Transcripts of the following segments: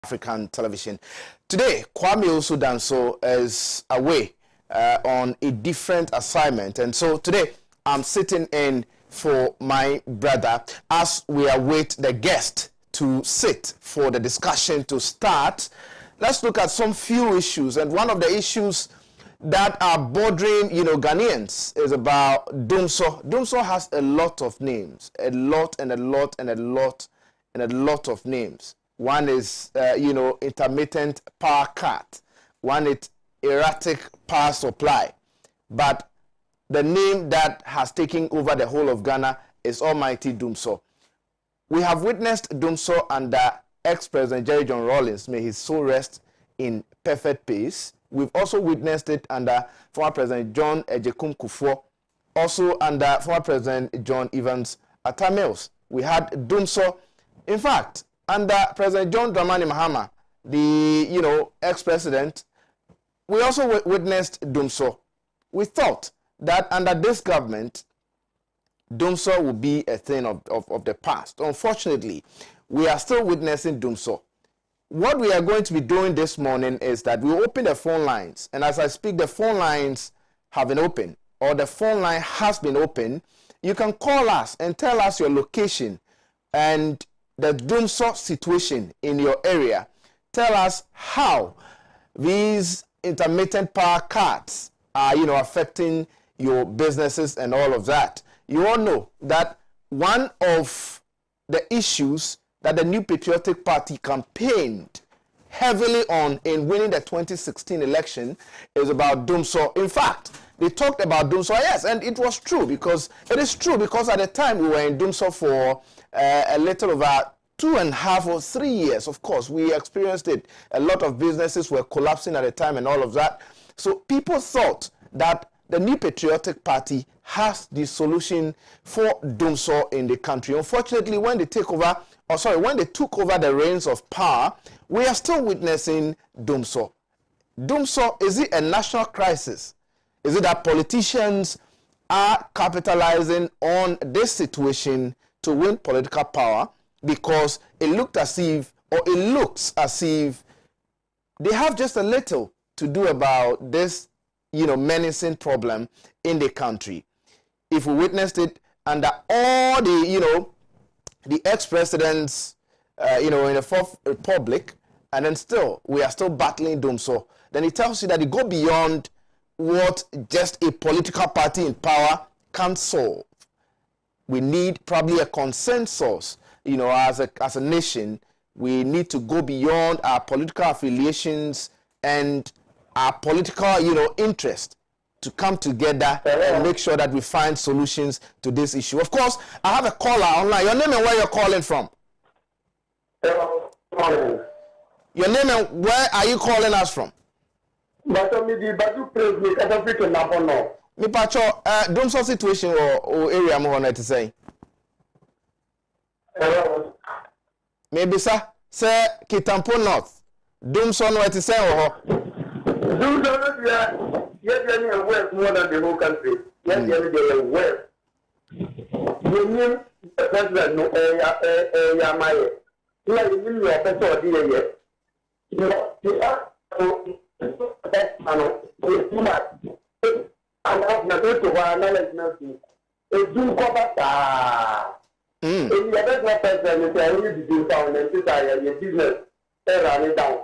African television. Today, Kwame Osudanso is away on a different assignment, and so today I'm sitting in for my brother as we await the guest to sit for the discussion to start. Let's look at some few issues, and one of the issues that are bothering, Ghanaians is about Dumso. Dumso has a lot of names, a lot of names. One is, intermittent power cut. One is erratic power supply. But the name that has taken over the whole of Ghana is Almighty Dumso. We have witnessed Dumso under ex-President Jerry John Rawlings, may his soul rest in perfect peace. We've also witnessed it under former President John Ejekum Kufuor, also under former President John Evans Atta Mills. We had Dumso, in fact, under President John Dramani Mahama, the ex-president. We also witnessed Dumso. We thought that under this government, Dumso would be a thing of the past. Unfortunately, we are still witnessing Dumso. What we are going to be doing this morning is that we open the phone lines, and as I speak, the phone lines have been open, or the phone line has been open. You can call us and tell us your location and the Dumso situation in your area. Tell us how these intermittent power cuts are, affecting your businesses and all of that. You all know that one of the issues that the New Patriotic Party campaigned heavily on in winning the 2016 election is about Dumso. In fact, they talked about Dumso, yes, and it was true, because it is true, because at the time we were in Dumso for a little over 2.5 or 3 years. Of course, we experienced it. A lot of businesses were collapsing at the time and all of that. So people thought that the New Patriotic Party has the solution for Dumso in the country. Unfortunately, when they took over the reins of power, we are still witnessing Dumso. Dumso, is it a national crisis? Is it that politicians are capitalizing on this situation to win political power? Because it looks as if they have just a little to do about this, menacing problem in the country. If we witnessed it under all the ex-presidents, in the Fourth Republic, and then we are still battling Dumso, then it tells you that it go beyond what just a political party in power can solve. We need probably a consensus. As a nation, we need to go beyond our political affiliations and our political, interest to come together and make sure that we find solutions to this issue. Of course, I have a caller online. Your name and where you're calling from? Your name and where are you calling us from? Mipacho, Dumso situation or area more on to say. Maybe sir, Kitampo North. Dumso no to say or Dumso yeah, work more than the whole country. Yes, they work. You mean the president no Yamaye. Here you mean your better idea. You are that man is too much. And I'm not going to analyze nothing. It's doing cover. If you have not president, you only do down and desire your business, run it down.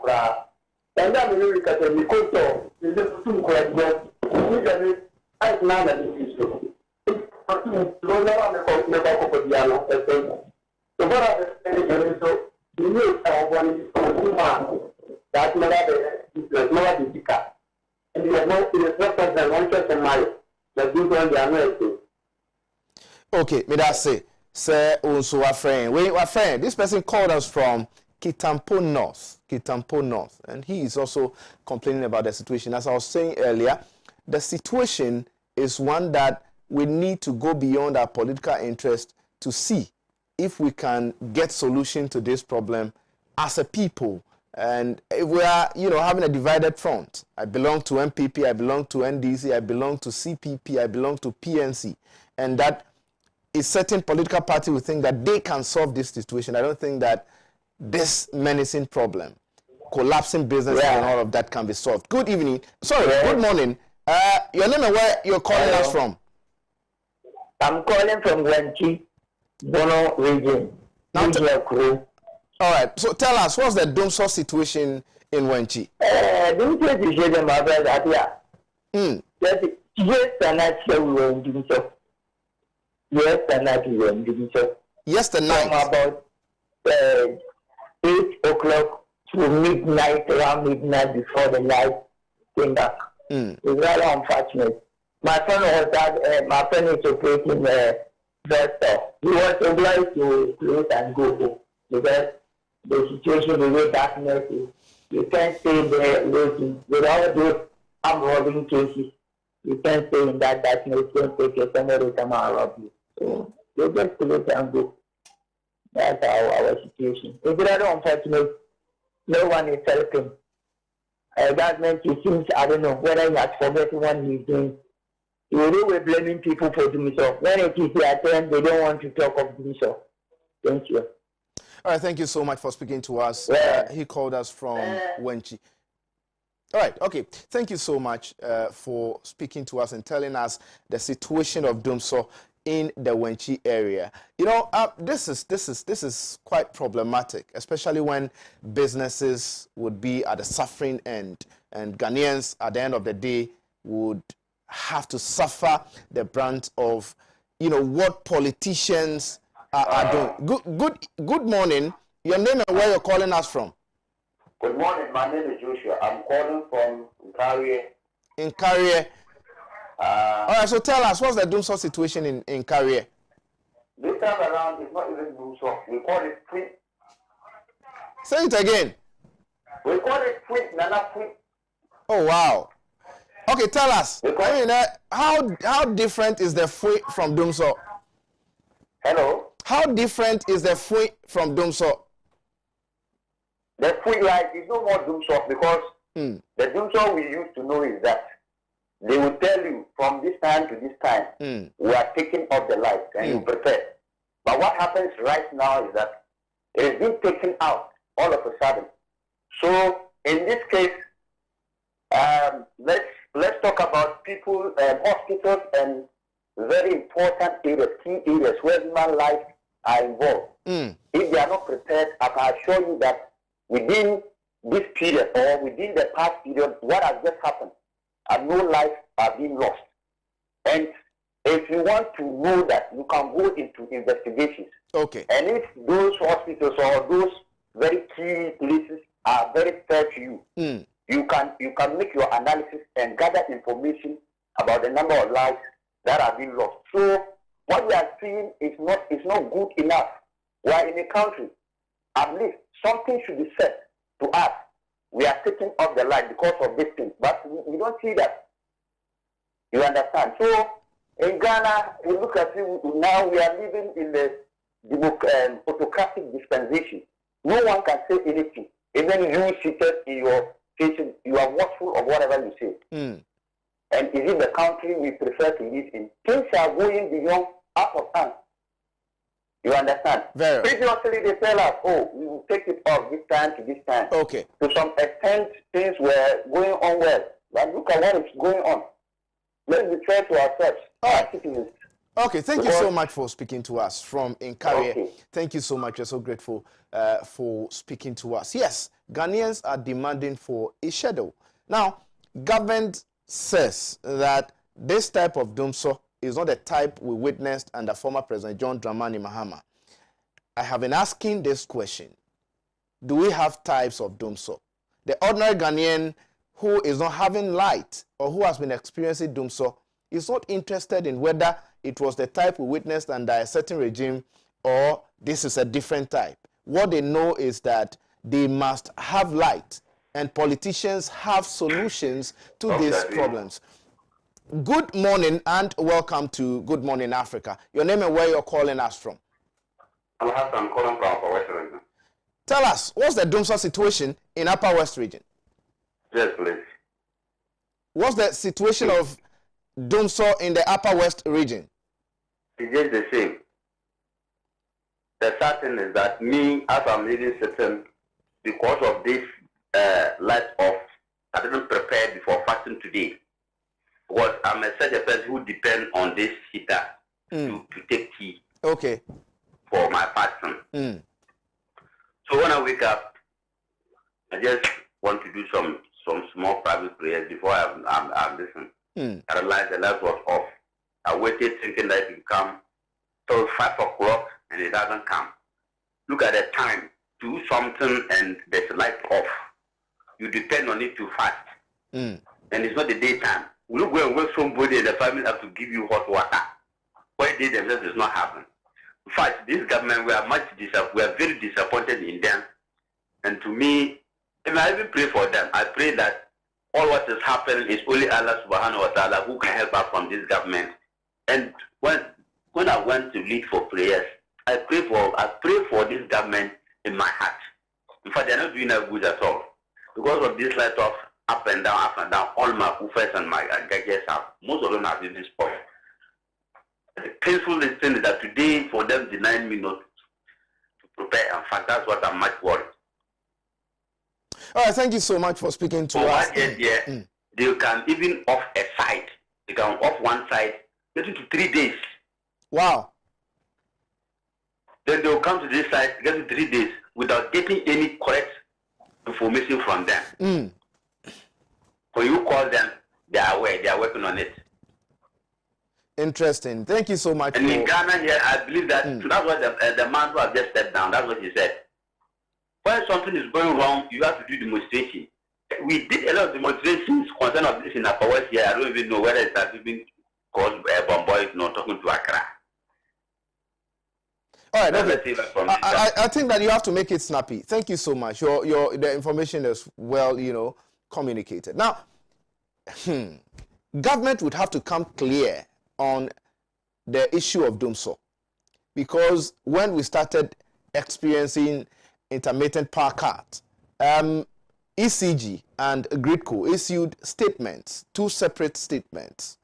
And then we look at the Mikoto, the two questions, usually I know that it is true. So what are the things you need one that never be cut. And you have no president, one person, my that you don't know. Okay, may that say. Sir, also our friend. This person called us from Kitampo North, and he is also complaining about the situation. As I was saying earlier, the situation is one that we need to go beyond our political interest to see if we can get solution to this problem as a people. And if we are, having a divided front, I belong to MPP, I belong to NDC, I belong to CPP, I belong to PNC, and that a certain political party will think that they can solve this situation. I don't think that this menacing problem collapsing businesses and all of that can be solved. Good evening. Sorry, good morning. Your name and where you're calling us from? I'm calling from Wenchi, Bono region. All right. So tell us, what's the Dumso situation in Wenchi? Dumso situation, my brother, Appiah. Yes, and that's we were in Dumso. Yes, and that we were in Dumso. Yes, the night. From about 8 o'clock to midnight, around midnight before the light came back. It's very unfortunate. My friend was that my friend is operating Vesta. He was obliged to close and go home because the situation, the way darkness is, you can't stay there waiting. With all those arm robbing cases, you can't stay in that darkness, don't take it, somebody come and rob you. So they just close and go. That's our situation. It's very unfortunate. No one is helping. Government, it seems, I don't know, whether he has forgotten what he's doing. You know, we're blaming people for doing so. When it is their turn, they don't want to talk of doing so. Thank you. All right, thank you so much for speaking to us. He called us from Wenchi. All right, okay. Thank you so much for speaking to us and telling us the situation of Dumso in the Wenchi area. You know, this is quite problematic, especially when businesses would be at the suffering end, and Ghanaians at the end of the day would have to suffer the brunt of, you know, what politicians are doing. Good morning. Your name and where you're calling us from? Good morning. My name is Joshua. I'm calling from Carrier. In Carrier. All right. So tell us, what's the Dumso situation in Carrier? This time around, it's not even Dumso. We call it Fui. Say it again. We call it Fui. Nana Fui. Oh wow. Okay, tell us. I mean, how different is the Fui from Dumso? Hello. How different is the Fui from Dumso? The Fui life is no more Dumso because the Dumso we used to know is that they will tell you from this time to this time we are taking off the lights and you prepare. But what happens right now is that it has been taken out all of a sudden. So in this case, let's talk about people, hospitals, and very important areas, key areas where human lives are involved. If they are not prepared, I can assure you that within this period or within the past period, what has just happened, no lives are being lost. And if you want to know that, you can go into investigations. Okay. And if those hospitals or those very key places are very fair to you, you can make your analysis and gather information about the number of lives that are being lost. So what we are seeing is not good enough. We are in a country, at least something should be said to us. We are taking off the light because of this thing, but we don't see that. You understand? So in Ghana, you look at it now, we are living in the autocratic dispensation. No one can say anything. Even you seated in your station, you are watchful of whatever you say. And is it the country we prefer to live in? Things are going beyond out of hand. You understand? Previously, they tell us, oh, we will take it off this time to this time. Okay. To some extent, things were going on well. But look at what is going on. Let's be fair to ourselves, our citizens. Okay, thank you so much for speaking to us from Incaria. Okay. Thank you so much. We're so grateful for speaking to us. Yes, Ghanaians are demanding for a schedule. Now, government says that this type of Dumso is not the type we witnessed under former President John Dramani Mahama. I have been asking this question. Do we have types of Dumso? The ordinary Ghanaian who is not having light or who has been experiencing Dumso is not interested in whether it was the type we witnessed under a certain regime or this is a different type. What they know is that they must have light and politicians have solutions to these problems. Good morning and welcome to Good Morning Africa. Your name and where you're calling us from? I'm calling from Upper West Region. Tell us, what's the Dumso situation in Upper West Region? Yes, please. What's the situation of Dumso in the Upper West Region? It's just the same. The sad thing is that me, as I'm leading system, because of this light off. I didn't prepare before fasting today. Because I'm such a person who depends on this heater to take tea. Okay. For my fasting. So when I wake up, I just want to do some small private prayers before I'm listening. I realized the light was off. I waited thinking that it would come till 5 o'clock and it doesn't come. Look at the time. Do something and there's a light off. You depend on it to fast. And it's not the daytime. We don't go and wait somebody and the family have to give you hot water. Why they themselves is not happening. In fact, this government, we are very disappointed in them. And to me, if I even pray for them, I pray that all what is happening is only Allah subhanahu wa ta'ala who can help us from this government. And when I went to lead for prayers, I pray for this government in my heart. In fact, they're not doing that good at all. Because of this light of up and down, all my woofers and my gadgets most of them have been spoiled. The painful thing is that today, for them denying me not to prepare, in fact, that's what I'm much worried. All right, thank you so much for speaking to us. They can even off a side. They can off one side, get into 3 days. Wow. Then they'll come to this side, get to 3 days without getting any correct information from them. When you call them, they are aware, they are working on it. Interesting. Thank you so much. And in Ghana here, I believe that that's what the man who has just stepped down, that's what he said. When something is going wrong, you have to do demonstration. We did a lot of demonstrations concerning of this in Appiah here. I don't even know whether it has even caused Bomboy not talking to Accra. All right, okay. I think that you have to make it snappy. Thank you so much. The information is well, communicated. Now, government would have to come clear on the issue of Dumso, because when we started experiencing intermittent power cut, ECG and Gridco issued statements, 2 separate statements.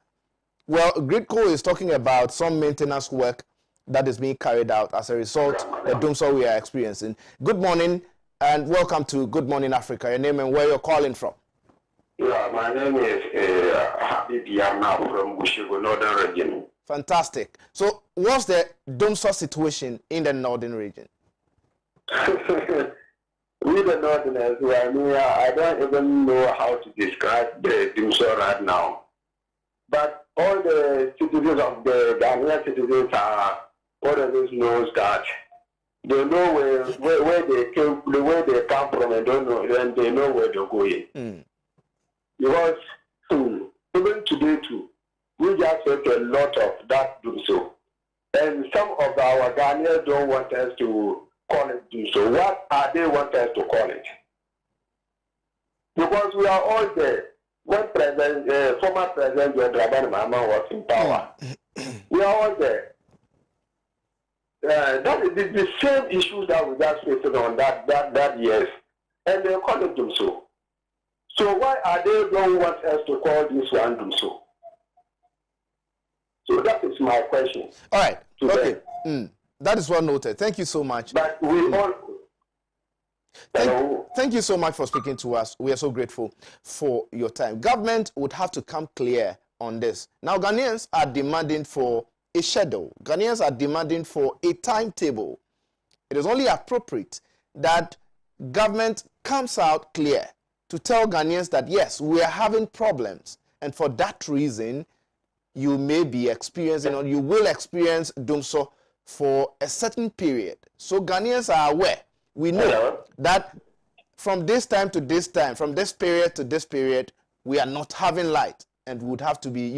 Well, Gridco is talking about some maintenance work that is being carried out as a result of the Dumso we are experiencing. Good morning and welcome to Good Morning Africa. Your name and where you're calling from? Yeah, my name is Appiah from Bushigo, Northern Region. Fantastic. So what's the Dumso situation in the Northern region? We the Northerners, I don't even know how to describe the Dumso right now. But all the citizens of the Ghanaian citizens are always knows that they know where they came, where they come from, and don't know, and they know where they're going. Because even today too, we just take a lot of that Dumso. And some of our Ghanaians don't want us to call it Dumso. What are they want us to call it? Because we are all there. When former President John Dramani Mahama was in power, we are all there. That is the same issues that we just faced on that years, and they call it Dumso. So why are they don't want us to call this one Dumso? So that is my question. All right. Okay. That is well noted. Thank you so much. But we all. Thank you so much for speaking to us. We are so grateful for your time. Government would have to come clear on this. Now, Ghanaians are demanding for a schedule. Ghanaians are demanding for a timetable. It is only appropriate that government comes out clear to tell Ghanaians that, yes, we are having problems. And for that reason, you may be experiencing or you will experience Dumso for a certain period. So Ghanaians are aware. We know that from this time to this time, from this period to this period, we are not having light and would have to be,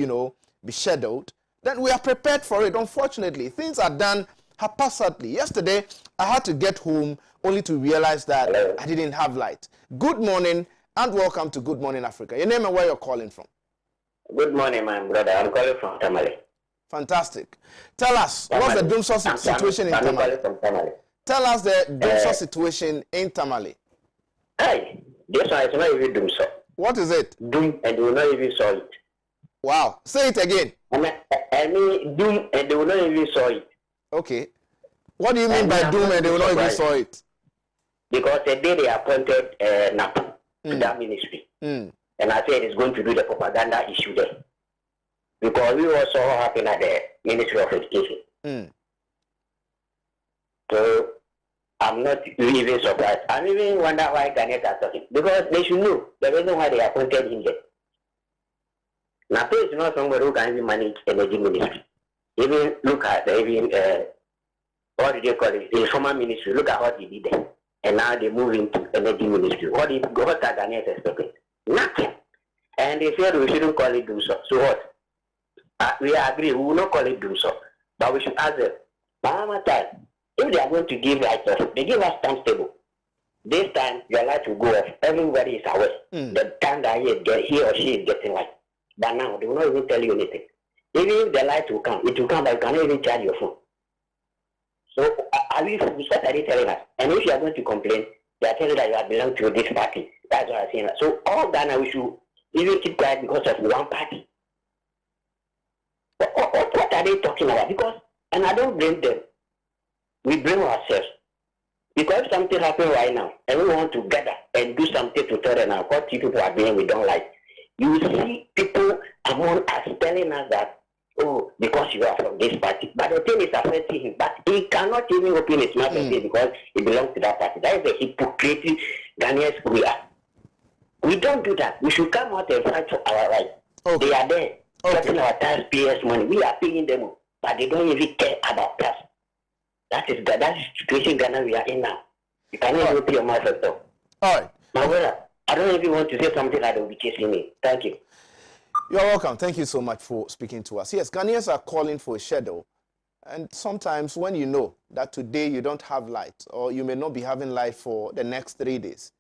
be scheduled. Then we are prepared for it. Unfortunately, things are done haphazardly. Yesterday, I had to get home only to realize that I didn't have light. Good morning and welcome to Good Morning Africa. Your name and where you're calling from? Good morning, my brother. I'm calling from Tamale. Fantastic. Tell us, what's the Dumso situation in Tamale? Tell us the Dumso situation in Tamale. Hey, this one is not even Dumso. What is it? Doom and they will not even saw it. Wow. Say it again. I mean doom and they will not even saw it. Okay. What do you mean by doom and they will not even saw it? Because the day they appointed NAP, to that ministry. And I said it's going to do the propaganda issue there. Because we also happen at the Ministry of Education. So I'm not even surprised. I'm even wonder why Ghanaians are talking. Because they should know the reason why they appointed him there. Nato is not somebody who can even manage energy ministry. Even look at what do they call it? The former ministry. Look at what he did there. And now they move into energy ministry. What are Ghanaians expecting? Nothing. And they said we shouldn't call it doom so. So what? We agree, we will not call it doom so. But we should ask them, time, if they are going to give light off, they give us time stable. This time, your light will go off. Everybody is aware. The time that he or she is getting light. But now, they will not even tell you anything. Even if the light will come, it will come, but you cannot even charge your phone. So, are we, what are they telling us? And if you are going to complain, they are telling you that you are belong to this party. That's what I'm saying. So, all Ghana, we should even keep quiet because of one party. What are they talking about? Because, and I don't blame them. We blame ourselves. Because if something happens right now, and we want to gather and do something to tell them now, what people are doing we don't like. You see people among us telling us that, oh, because you are from this party. But the thing is affecting him. But he cannot even open his mouth and say because he belongs to that party. That is the hypocritic Ghanaians we are. We don't do that. We should come out and fight for our rights. Okay. They are there. Getting our taxpayers' money. We are paying them, but they don't even care about us. That is the situation Ghana we are in now. You cannot even pay your mouth at all. All right. My brother, I don't even want to say something that will be chasing me. Thank you. You're welcome. Thank you so much for speaking to us. Yes, Ghanaians are calling for a schedule. And sometimes when you know that today you don't have light or you may not be having light for the next 3 days,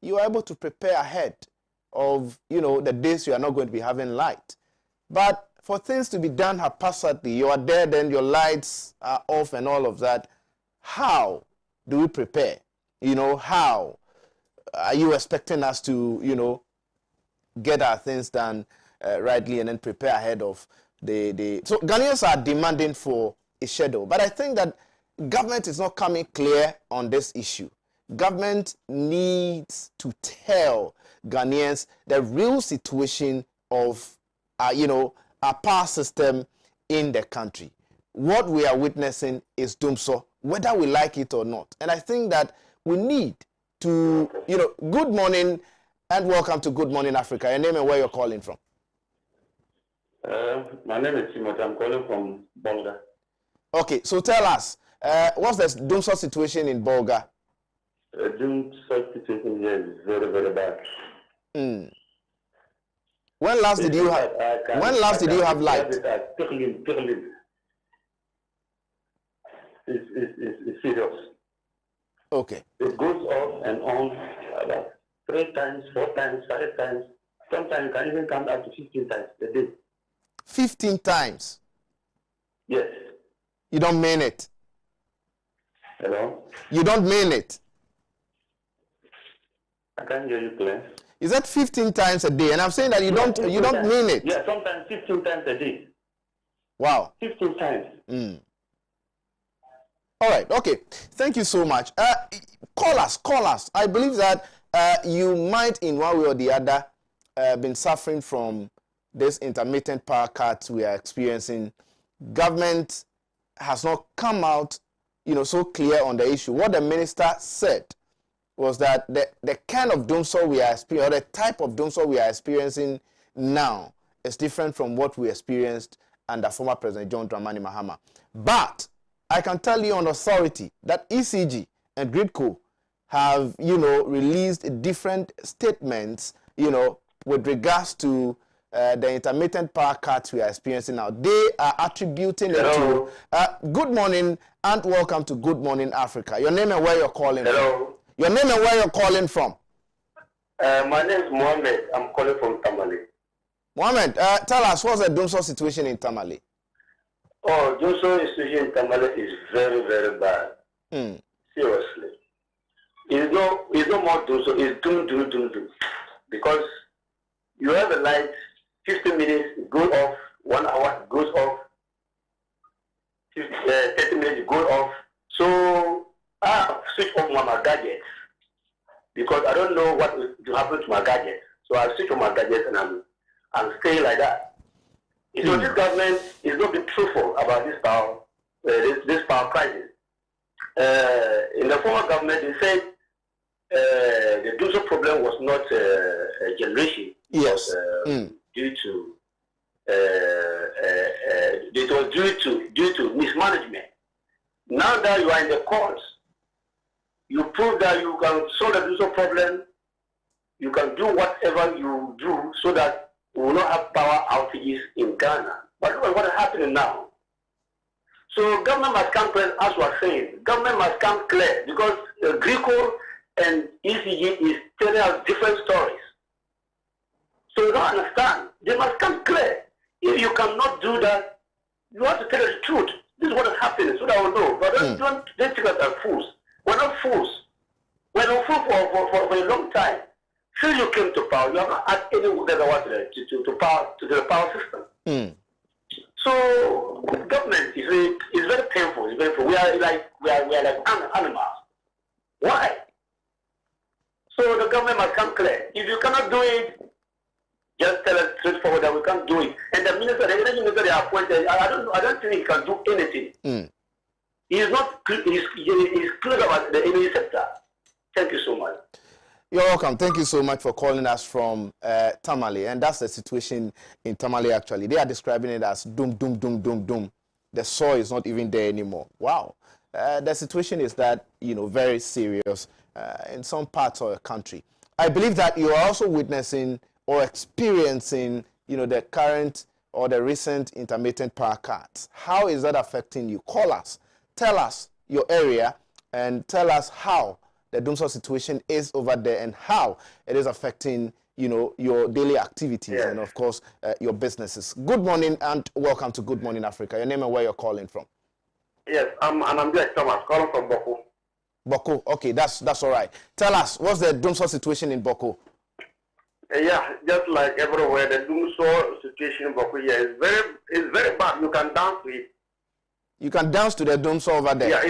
you are able to prepare ahead of, the days you are not going to be having light. But for things to be done haphazardly, you are there, then your lights are off and all of that. How do we prepare? How are you expecting us to, get our things done rightly and then prepare ahead of the... So Ghanaians are demanding for a schedule. But I think that government is not coming clear on this issue. Government needs to tell Ghanaians the real situation of our power system in the country. What we are witnessing is doomso, whether we like it or not. And I think that we need to, good morning and welcome to Good Morning Africa. Your name and where you're calling from? My name is Timothy. I'm calling from Bolga. Okay, so tell us, what's the doomso situation in Bolga? The doomso situation here is very, very bad. When last did you have? Light? It's serious. Okay. It goes off and on about 3 times, 4 times, 5 times. Sometimes it can even come up to 15 times a day. 15 times? Yes. You don't mean it? Hello? You don't mean it? I can't hear you clear. Is that 15 times a day? And I'm saying that you don't mean it. Yeah, sometimes 15 times a day. Wow. 15 times. All right. Okay. Thank you so much. Call us. I believe that you might, in one way or the other, been suffering from this intermittent power cuts we are experiencing. Government has not come out, so clear on the issue. What the minister said was that the kind of doomsday we are experiencing, or the type of doomsday we are experiencing now, is different from what we experienced under former President John Dramani Mahama. But I can tell you on authority that ECG and Gridco have, released different statements, with regards to the intermittent power cuts we are experiencing now. They are attributing it to... good morning and welcome to Good Morning Africa. Your name and where you're calling from. Your name and where you're calling from. My name is Mohammed. I'm calling from Tamale. Mohammed, tell us, what's the doomsday situation in Tamale? Oh, doomsday situation in Tamale is very, very bad. Seriously. It's no more doomsday. It's doom. Because you have a light, 15 minutes, it goes off, 1 hour, it goes off, 30 minutes, it goes off. So, I switch off my gadgets because I don't know what will happen. happen to my gadget. So I switch on my gadget and I'm staying like that. So this government is not being truthful about this power crisis. In the former government, they said the Duso problem was not a generation. Yes. Due to it was due to mismanagement. Now that you are in the courts, you prove that you can solve the Duso problem. You can do whatever you do so that we will not have power outages in Ghana. But look at what is happening now. So government must come clear, as we are saying. Government must come clear because Greco and ECG is telling us different stories. So you don't understand. They must come clear. If you cannot do that, you have to tell the truth. This is what is happening, so that we know. But don't take us as fools. We're not fools. We're not fools for a long time. Since you came to power, you have not had any otherwise to the power system. So government is very painful. It's painful. We are like animals. Why? So the government must come clear. If you cannot do it, just tell us straightforward that we can't do it. And the minister, the energy minister they appointed, I don't think he can do anything. He's clear about the energy sector. Thank you so much. You're welcome. Thank you so much for calling us from Tamale. And that's the situation in Tamale, actually. They are describing it as doom, doom, doom, doom, doom. The soil is not even there anymore. Wow. The situation is that, very serious in some parts of the country. I believe that you are also witnessing or experiencing, the current or the recent intermittent power cuts. How is that affecting you? Call us. Tell us your area and tell us how the Dumso situation is over there and how it is affecting, your daily activities and, of course, your businesses. Good morning and welcome to Good Morning Africa. Your name and where you're calling from? Yes, I'm Jack Thomas, calling from Boko. Boko, okay, that's all right. Tell us, what's the Dumso situation in Boko? Yeah, just like everywhere, the Dumso situation in Boko here is very bad. You can dance to it. You can dance to the Dumso over there? Yeah,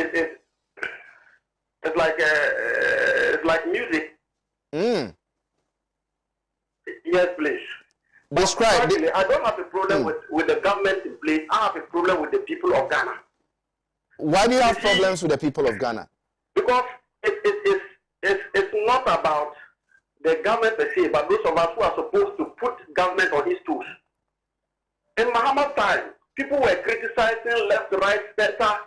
it's like music. Yes, please. Describe. I don't have a problem with the government in place. I have a problem with the people of Ghana. Why do you have problems with the people of Ghana? Because it's not about the government per se, but those of us who are supposed to put government on its tools. In Muhammad's time, people were criticizing left, right, center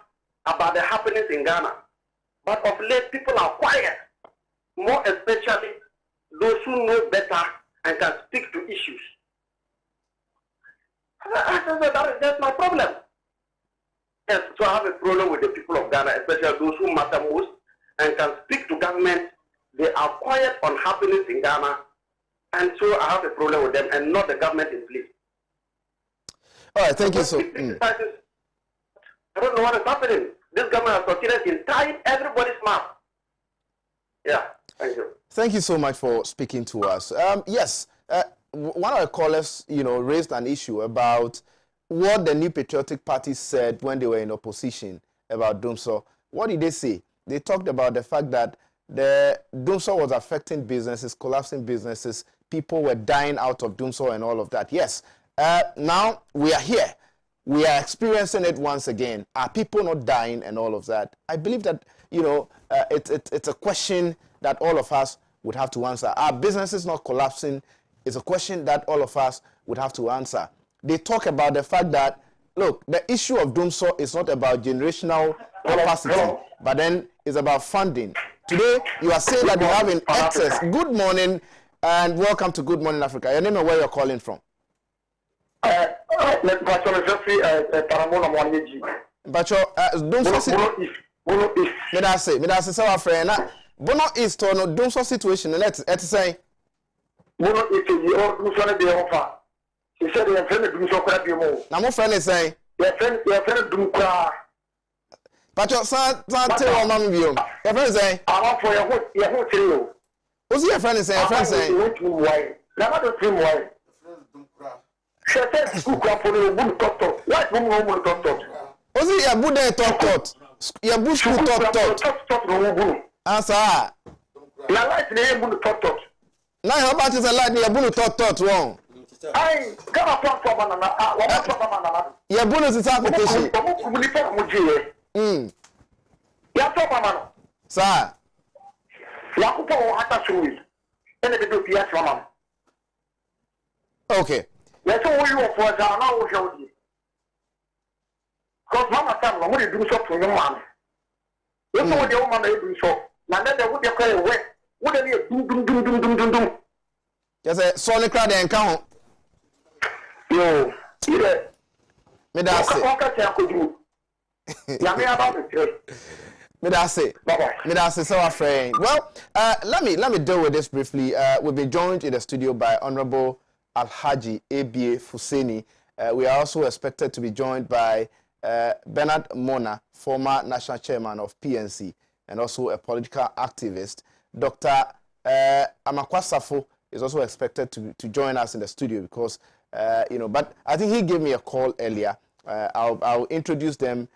about the happenings in Ghana. But of late, people are quiet, more especially those who know better and can speak to issues. That's my problem. Yes, so I have a problem with the people of Ghana, especially those who matter most and can speak to government. They are quiet on happenings in Ghana, and so I have a problem with them and not the government in place. All right, thank you so much. I don't know what is happening. This government has succeeded in tying everybody's mouth. Yeah, thank you. Thank you so much for speaking to us. Yes, one of the callers, raised an issue about what the New Patriotic Party said when they were in opposition about Dumso. What did they say? They talked about the fact that the Dumso was affecting businesses, collapsing businesses. People were dying out of Dumso and all of that. Yes, now we are here. We are experiencing it once again. Are people not dying and all of that? I believe that, it's a question that all of us would have to answer. Are businesses not collapsing? It's a question that all of us would have to answer. They talk about the fact that, look, the issue of Dumso is not about generational capacity, but then it's about funding. Today, you are saying that you have in excess. Good morning and welcome to Good Morning Africa. Your name and where you're calling from? Bacho, Dumso say our friend. Bono is to no Dumso situation. Let's say. Bono is your Dumso de offer. He said your friend Dumso crap you more. Now my friend is saying. Your friend Dumso. Bacho, son, tell your mom you. Your friend is saying. I want for your whole trio. What's your friend is saying? Your friend saying. Why? Never the same way. She said, "Who come for the woman talk? What woman talk? What's it? Your Buddha talk. Your bush talk. Talk. Answer. Na like the woman talk. Now about is a light near Bunu thought one. I come up from Manana. Yeah, bonus is application. Yato Sir. Yakupo Atasui. And the do Pias Mama. Okay. That's all you for now show you. Because Mama Sam, what do you do so to your mom? You know what your mama do so. Now that would you call away. What are you do? Just a solid crowd and count. Yo, Me that's it. Me that's it. Me that's it. So afraid. Well, let me deal with this briefly. We've been joined in the studio by Honorable Alhaji Appiah we are also expected to be joined by Bernard Mona, former national chairman of PNC and also a political activist. Dr. Amakwasafo is also expected to join us in the studio because but I think he gave me a call earlier. I'll introduce them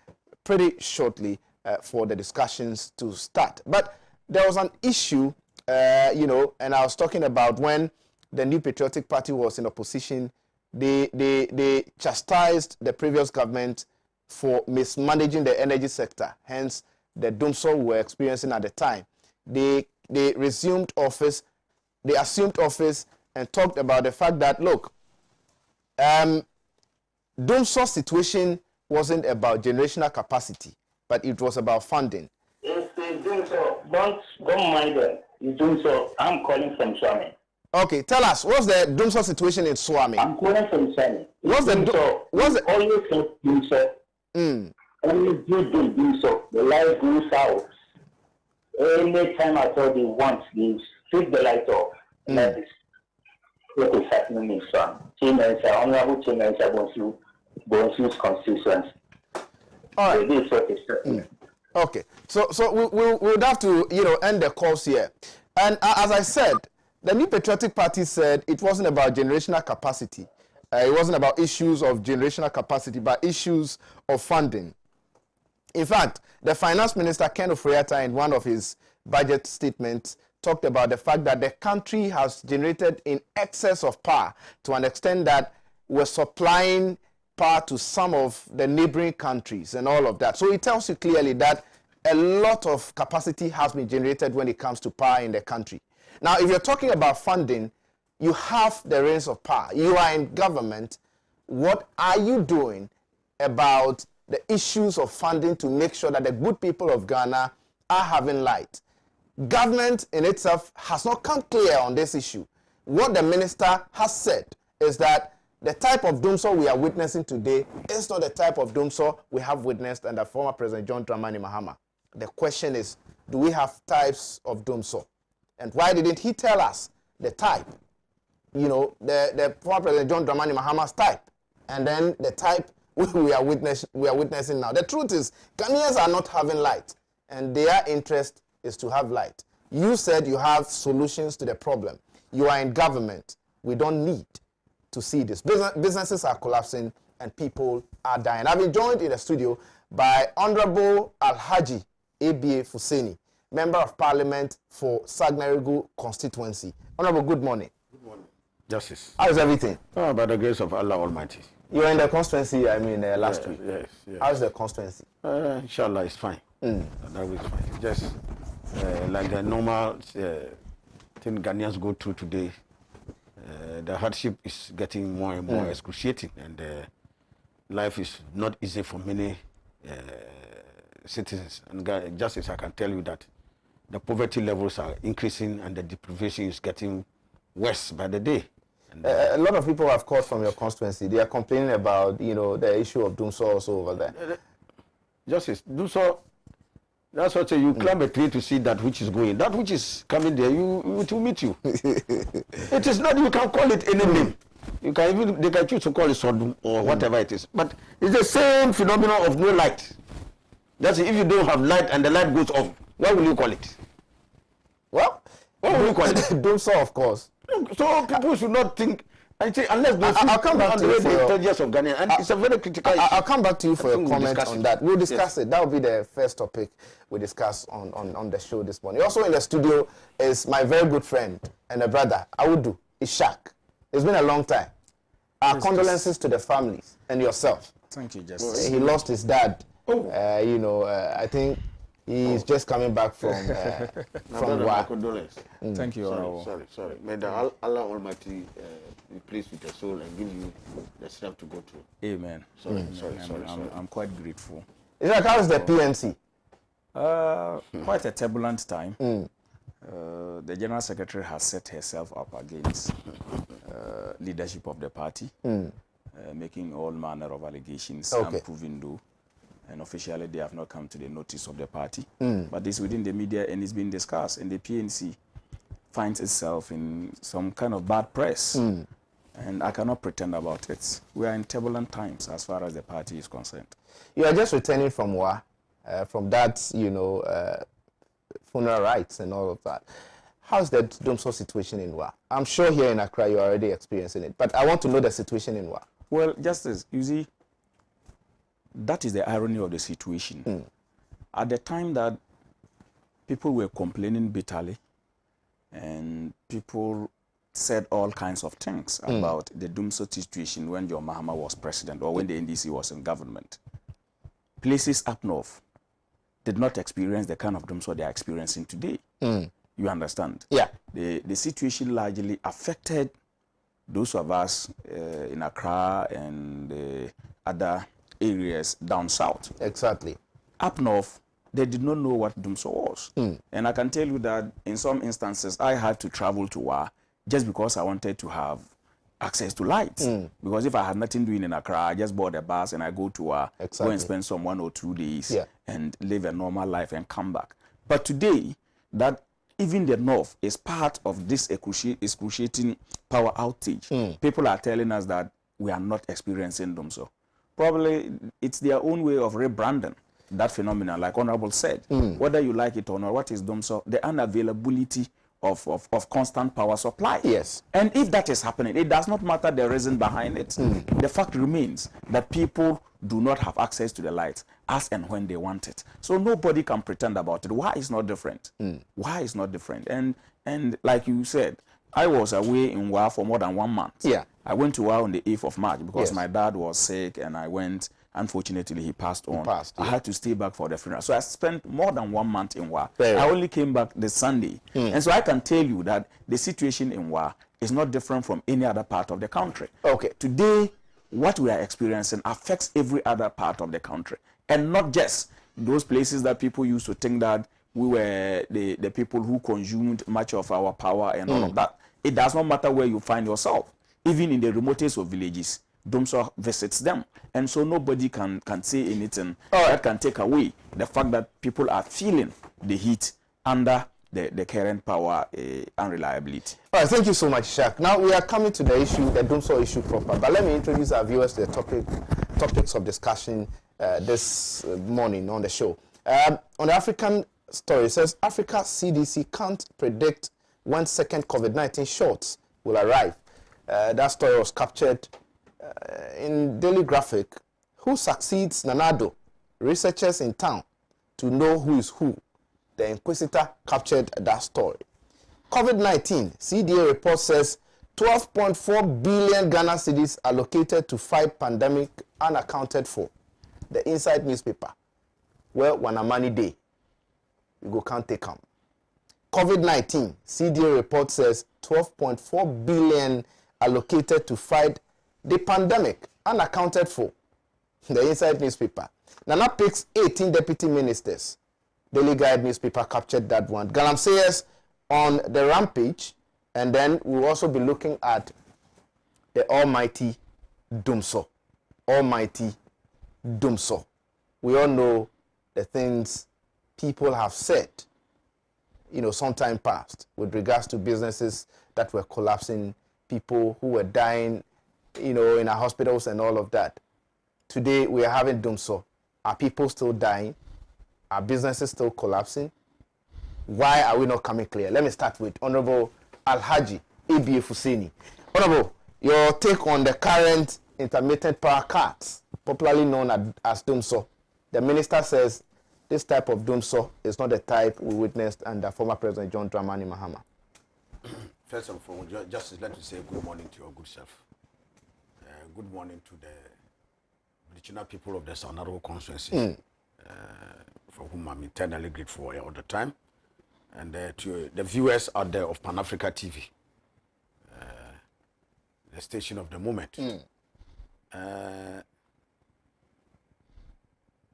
pretty shortly for the discussions to start. But there was an issue, and I was talking about when the New Patriotic Party was in opposition, they chastised the previous government for mismanaging the energy sector, hence the doomsday we were experiencing at the time. They assumed office and talked about the fact that, look, doomsday situation wasn't about generational capacity, but it was about funding. It's doomsday. Don't mind them. It's doomsday. I'm calling from Swami. Okay, tell us, what's the doomsday situation in Swami? I'm calling from Swami. What's the always doomsday? Always do doomsday. The light goes out. Anytime I thought they want, they strip the light off. That is what is happening in Swami. Honorable Chairman, Bonsu's constituency. All right. This is what is happening. Okay, so we'll have to end the course here. And as I said, the New Patriotic Party said it wasn't about generational capacity. It wasn't about issues of generational capacity, but issues of funding. In fact, the Finance Minister, Ken Ofori-Atta, in one of his budget statements, talked about the fact that the country has generated in excess of power to an extent that we're supplying power to some of the neighboring countries and all of that. So it tells you clearly that a lot of capacity has been generated when it comes to power in the country. Now, if you're talking about funding, you have the reins of power. You are in government. What are you doing about the issues of funding to make sure that the good people of Ghana are having light? Government in itself has not come clear on this issue. What the minister has said is that the type of doomsday we are witnessing today is not the type of doomsday we have witnessed under former President John Dramani Mahama. The question is, do we have types of doomsday? And why didn't he tell us the type? The former President John Dramani Mahama's type, and then the type we are witnessing now. The truth is, Ghanaians are not having light, and their interest is to have light. You said you have solutions to the problem. You are in government. We don't need to see this. Businesses are collapsing and people are dying. I've been joined in the studio by Honorable Alhaji Appiah, Member of Parliament for Sagnarigu constituency. Honorable, good morning. Good morning. Justice. How is everything? Oh, by the grace of Allah Almighty. You were in the constituency, last week. Yes. How's the constituency? Inshallah, it's fine. That was fine. It's just like the normal thing Ghanaians go through today. The hardship is getting more and more excruciating, and life is not easy for many citizens. And justice, I can tell you that the poverty levels are increasing and the deprivation is getting worse by the day. And, a lot of people have called from your constituency. They are complaining about, the issue of doomsday also over there. Justice, doomsday, that's what you climb a tree to see that which is going. That which is coming there, it will meet you. It is not, you can call it any name. You can they can choose to call it Sodom or whatever it is. But it's the same phenomenon of no light. That's if you don't have light and the light goes off, what will you call it? Well, what will you call it? Doomsday, of course. So people should not think I think unless I'll come back to you for the intelligence of Ghana, and it's a very critical issue. I'll come back to you for your comment on that. We'll discuss it. That will be the first topic we discuss on the show this morning. Also in the studio is my very good friend and a brother, Awudu Ishak. It's been a long time. Our condolences to the families and yourself. Thank you, Justice. He lost his dad. I think he's just coming back from Wa. Thank you. Sorry. May the Allah Almighty be pleased with your soul and give you the strength to go through. Amen. Sorry. I'm quite grateful. How's the PNC? Quite a turbulent time. The General Secretary has set herself up against leadership of the party, making all manner of allegations unproven though. And officially they have not come to the notice of the party. But it's within the media and it's been discussed. And the PNC finds itself in some kind of bad press. And I cannot pretend about it. We are in turbulent times as far as the party is concerned. You are just returning from Wa, from that, funeral rites and all of that. How's the Domso situation in Wa? I'm sure here in Accra you're already experiencing it, but I want to know the situation in Wa. Well, Justice, you see, that is the irony of the situation. At the time that people were complaining bitterly and people said all kinds of things about the Domso situation when John Mahama was president or when the NDC was in government, places up north did not experience the kind of Domso they are experiencing today. You understand? Yeah. The situation largely affected those of us in Accra and other areas down south. Exactly. Up north, they did not know what Domso was. And I can tell you that in some instances, I had to travel to Wa just because I wanted to have access to lights. Because if I had nothing doing in Accra, I just board a bus and I go to Wa, go and spend some 1 or 2 days and live a normal life and come back. But today, that even the north is part of this excruciating power outage. People are telling us that we are not experiencing Domso. Probably it's their own way of rebranding that phenomenon, like Honorable said. Whether you like it or not, what is Domso? The unavailability of constant power supply. Yes. And if that is happening, it does not matter the reason behind it. The fact remains that people do not have access to the lights as and when they want it. So nobody can pretend about it. Why is not different? Why is not different? And like you said, I was away in Wa for more than 1 month. Yeah. I went to Wa on the 8th of March because my dad was sick and I went. Unfortunately, he passed on. I had to stay back for the funeral. So I spent more than 1 month in Wa. I only came back this Sunday. And so I can tell you that the situation in Wa is not different from any other part of the country. Okay. Today, what we are experiencing affects every other part of the country. And not just those places that people used to think that we were the people who consumed much of our power and all of that. It does not matter where you find yourself. Even in the remotest of villages, Domso visits them. And so nobody can say anything that can take away the fact that people are feeling the heat under the current power unreliability. All right, thank you so much, Shaq. Now we are coming to the issue, the Domso issue proper. But let me introduce our viewers to the topics of discussion this morning on the show. On the African story, it says Africa CDC can't predict when second COVID-19 shots will arrive. That story was captured in Daily Graphic. Who succeeds Nanado? Researchers in town to know who is who. The Inquisitor captured that story. COVID-19, CDA report says 12.4 billion Ghana cedis allocated to fight pandemic unaccounted for. The Inside newspaper. Well, Wanamani Day. You go can't take them. COVID-19, CDA report says 12.4 billion allocated to fight the pandemic unaccounted for. The Inside newspaper. Nana picks 18 deputy ministers. Daily Guide newspaper captured that one. Galamseyers on the rampage, and then we'll also be looking at the almighty Domso. Almighty Domso. We all know the things people have said, some time past with regards to businesses that were collapsing, people who were dying, in our hospitals and all of that. Today we are having Domso. Are people still dying? Are businesses still collapsing? Why are we not coming clear? Let me start with Honorable Alhaji Appiah Fuseni. Honorable, your take on the current intermittent power cuts, popularly known as doomsaw. The minister says this type of doomsaw is not the type we witnessed under former President John Dramani Mahama. First of all, just let me say good morning to your good self. Good morning to the original people of the Sanaro constituency, for whom I'm eternally grateful all the time, and to the viewers out there of Pan Africa TV, the station of the moment.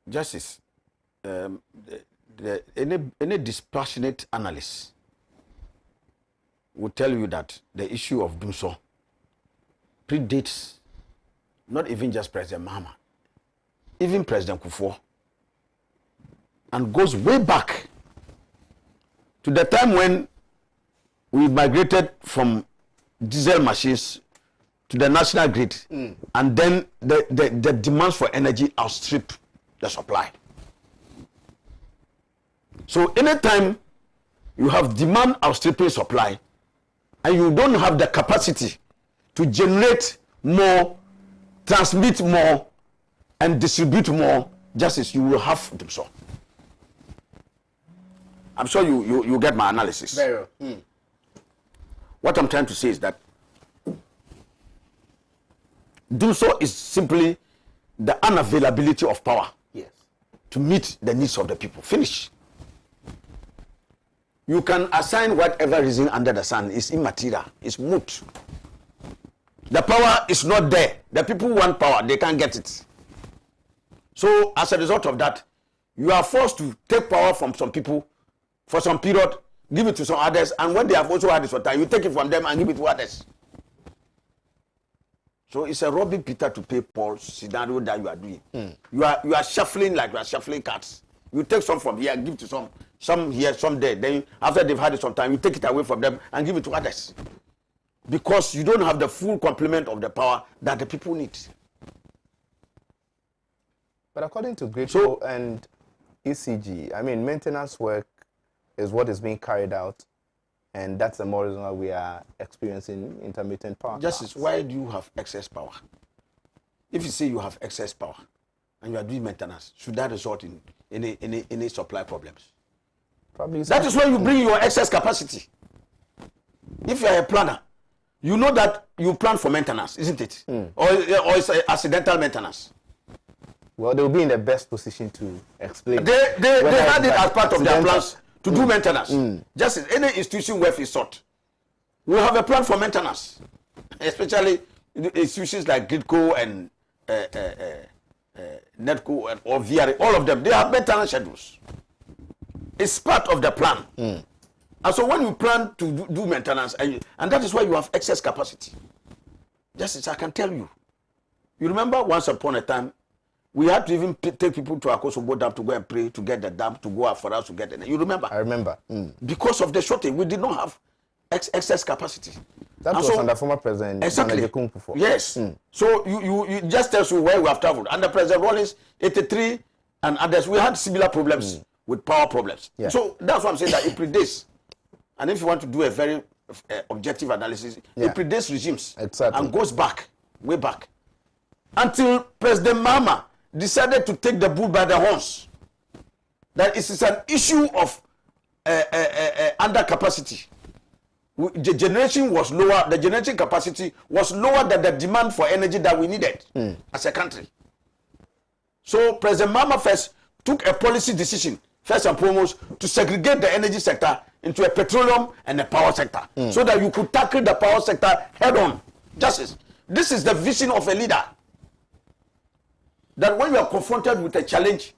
Justice, any dispassionate analyst will tell you that the issue of doomsaw predates not even just President Mahama, even President Kufuor, and goes way back to the time when we migrated from diesel machines to the national grid, and then the demands for energy outstrip the supply. So anytime you have demand outstripping supply, and you don't have the capacity to generate more, transmit more, and distribute more, justice, you will have them so. I'm sure you get my analysis. Very well. What I'm trying to say is that do so is simply the unavailability of power to meet the needs of the people. Finish. You can assign whatever reason under the sun is immaterial, it's moot. The power is not there. The people want power, they can't get it. So as a result of that, you are forced to take power from some people for some period, give it to some others, and when they have also had it for time, you take it from them and give it to others. So it's a robbing Peter to pay Paul scenario that you are doing. You are shuffling like you are shuffling cards. You take some from here, give to some here, some there. Then after they've had it some time, you take it away from them and give it to others. Because you don't have the full complement of the power that the people need. But according to Grateful and ECG, I mean, maintenance work is what is being carried out, and that's the more reason why we are experiencing intermittent power. Justice, why do you have excess power? If you say you have excess power and you are doing maintenance, should that result in any supply problems? Probably. That is where you bring your excess capacity. If you are a planner, you know that you plan for maintenance, isn't it? Or it's accidental maintenance. Well, they will be in the best position to explain. They had it as part of their plans to do maintenance. Just as any institution worth its salt, we have a plan for maintenance, especially institutions like Gridco and Netco and or VRA, all of them, they have maintenance schedules. It's part of the plan. And so when you plan to do maintenance, and that is why you have excess capacity. Just as I can tell you. You remember once upon a time, we had to even take people to Akosobo Dam to go and pray to get the dam to go out for us to get it. You remember? I remember. Because of the shortage, we did not have excess capacity. That was under former President. Exactly. Yes. So you just tells you where we have traveled. Under President Rawlings, 83 and others, we had similar problems with power problems. Yeah. So that's what I'm saying, that it predates. And if you want to do a very objective analysis, it predates regimes and goes back, way back, until President Mahama decided to take the bull by the horns. That it is an issue of under capacity. The generation was lower, the generation capacity was lower than the demand for energy that we needed as a country. So President Mahama first took a policy decision, first and foremost, to segregate the energy sector into a petroleum and a power sector, so that you could tackle the power sector head on. Justice. This is the vision of a leader. That when you are confronted with a challenge,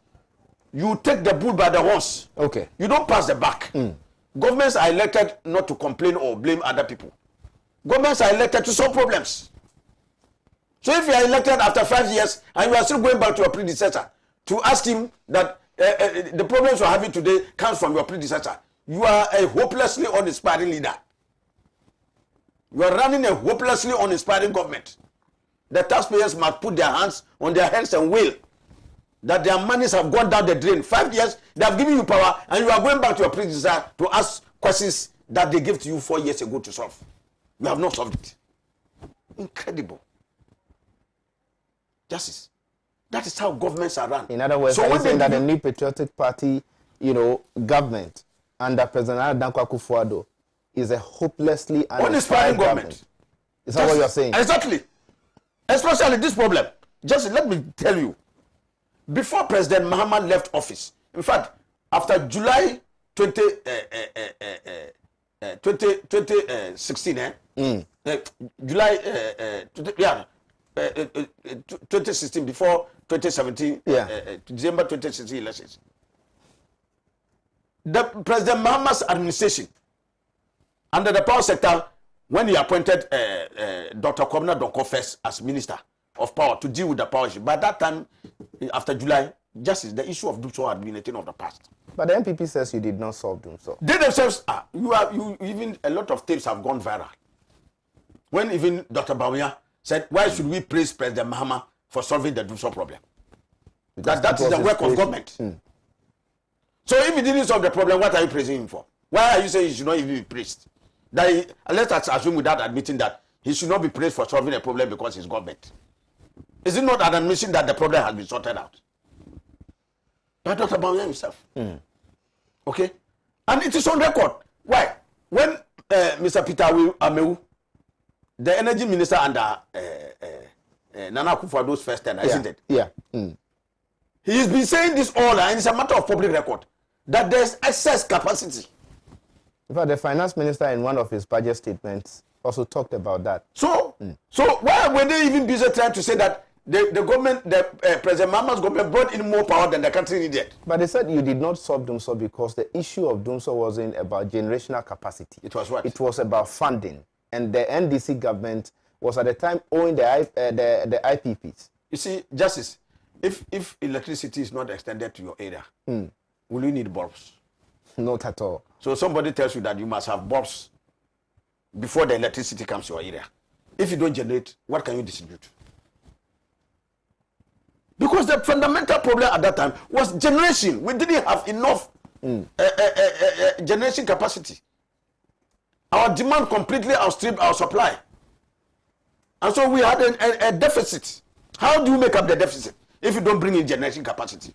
you take the bull by the horns. Okay. You don't pass the buck. Governments are elected not to complain or blame other people. Governments are elected to solve problems. So if you are elected after 5 years and you are still going back to your predecessor to ask him that the problems you are having today comes from your predecessor, you are a hopelessly uninspiring leader. You are running a hopelessly uninspiring government. The taxpayers must put their hands on their heads and will that their monies have gone down the drain. 5 years, they have given you power, and you are going back to your predecessor to ask questions that they gave to you 4 years ago to solve. You have not solved it. Incredible. Justice. That is how governments are run. In other words, so saying that the New Patriotic Party, government under President Dankwa Akufo-Addo is a hopelessly uninspiring government. Is that what you're saying? Exactly. Especially this problem. Just let me tell you. Before President Mahama left office, in fact, after July 2016, July 2016, before 2017, December 2016 elections, the President Mahama's administration, under the power sector, when he appointed Dr. Kwabena Donkor first as Minister of Power to deal with the power issue, by that time, after July, justice, the issue of Dumso had been a thing of the past. But the NPP says you did not solve Dumso. They themselves, even a lot of tapes have gone viral. When even Dr. Bawumia said, why should we praise President Mahama for solving the Dumso problem? That is the work of government. So if he didn't solve the problem, what are you praising him for? Why are you saying he should not even be praised? Let's assume without admitting that he should not be praised for solving a problem because he's government. Is it not an admission that the problem has been sorted out? By Dr. Bawumia himself. Okay? And it is on record. Why? When Mr. Peter Amewu, the energy minister under Nana Akufo-Addo's first tenure, isn't it? Yeah. He's been saying this all, and it's a matter of public record, that there's excess capacity. In fact, the finance minister in one of his budget statements also talked about that. So why were they even busy trying to say that the government, President Mahama's government brought in more power than the country needed? But they said you did not solve Dumso because the issue of Dumso wasn't about generational capacity. It was what? It was about funding. And the NDC government was at the time owing the IPPs. You see, Justice, if electricity is not extended to your area, will you need bulbs? Not at all. So somebody tells you that you must have bulbs before the electricity comes to your area. If you don't generate, what can you distribute? Because the fundamental problem at that time was generation. We didn't have enough generation capacity. Our demand completely outstripped our supply. And so we had a deficit. How do you make up the deficit if you don't bring in generation capacity?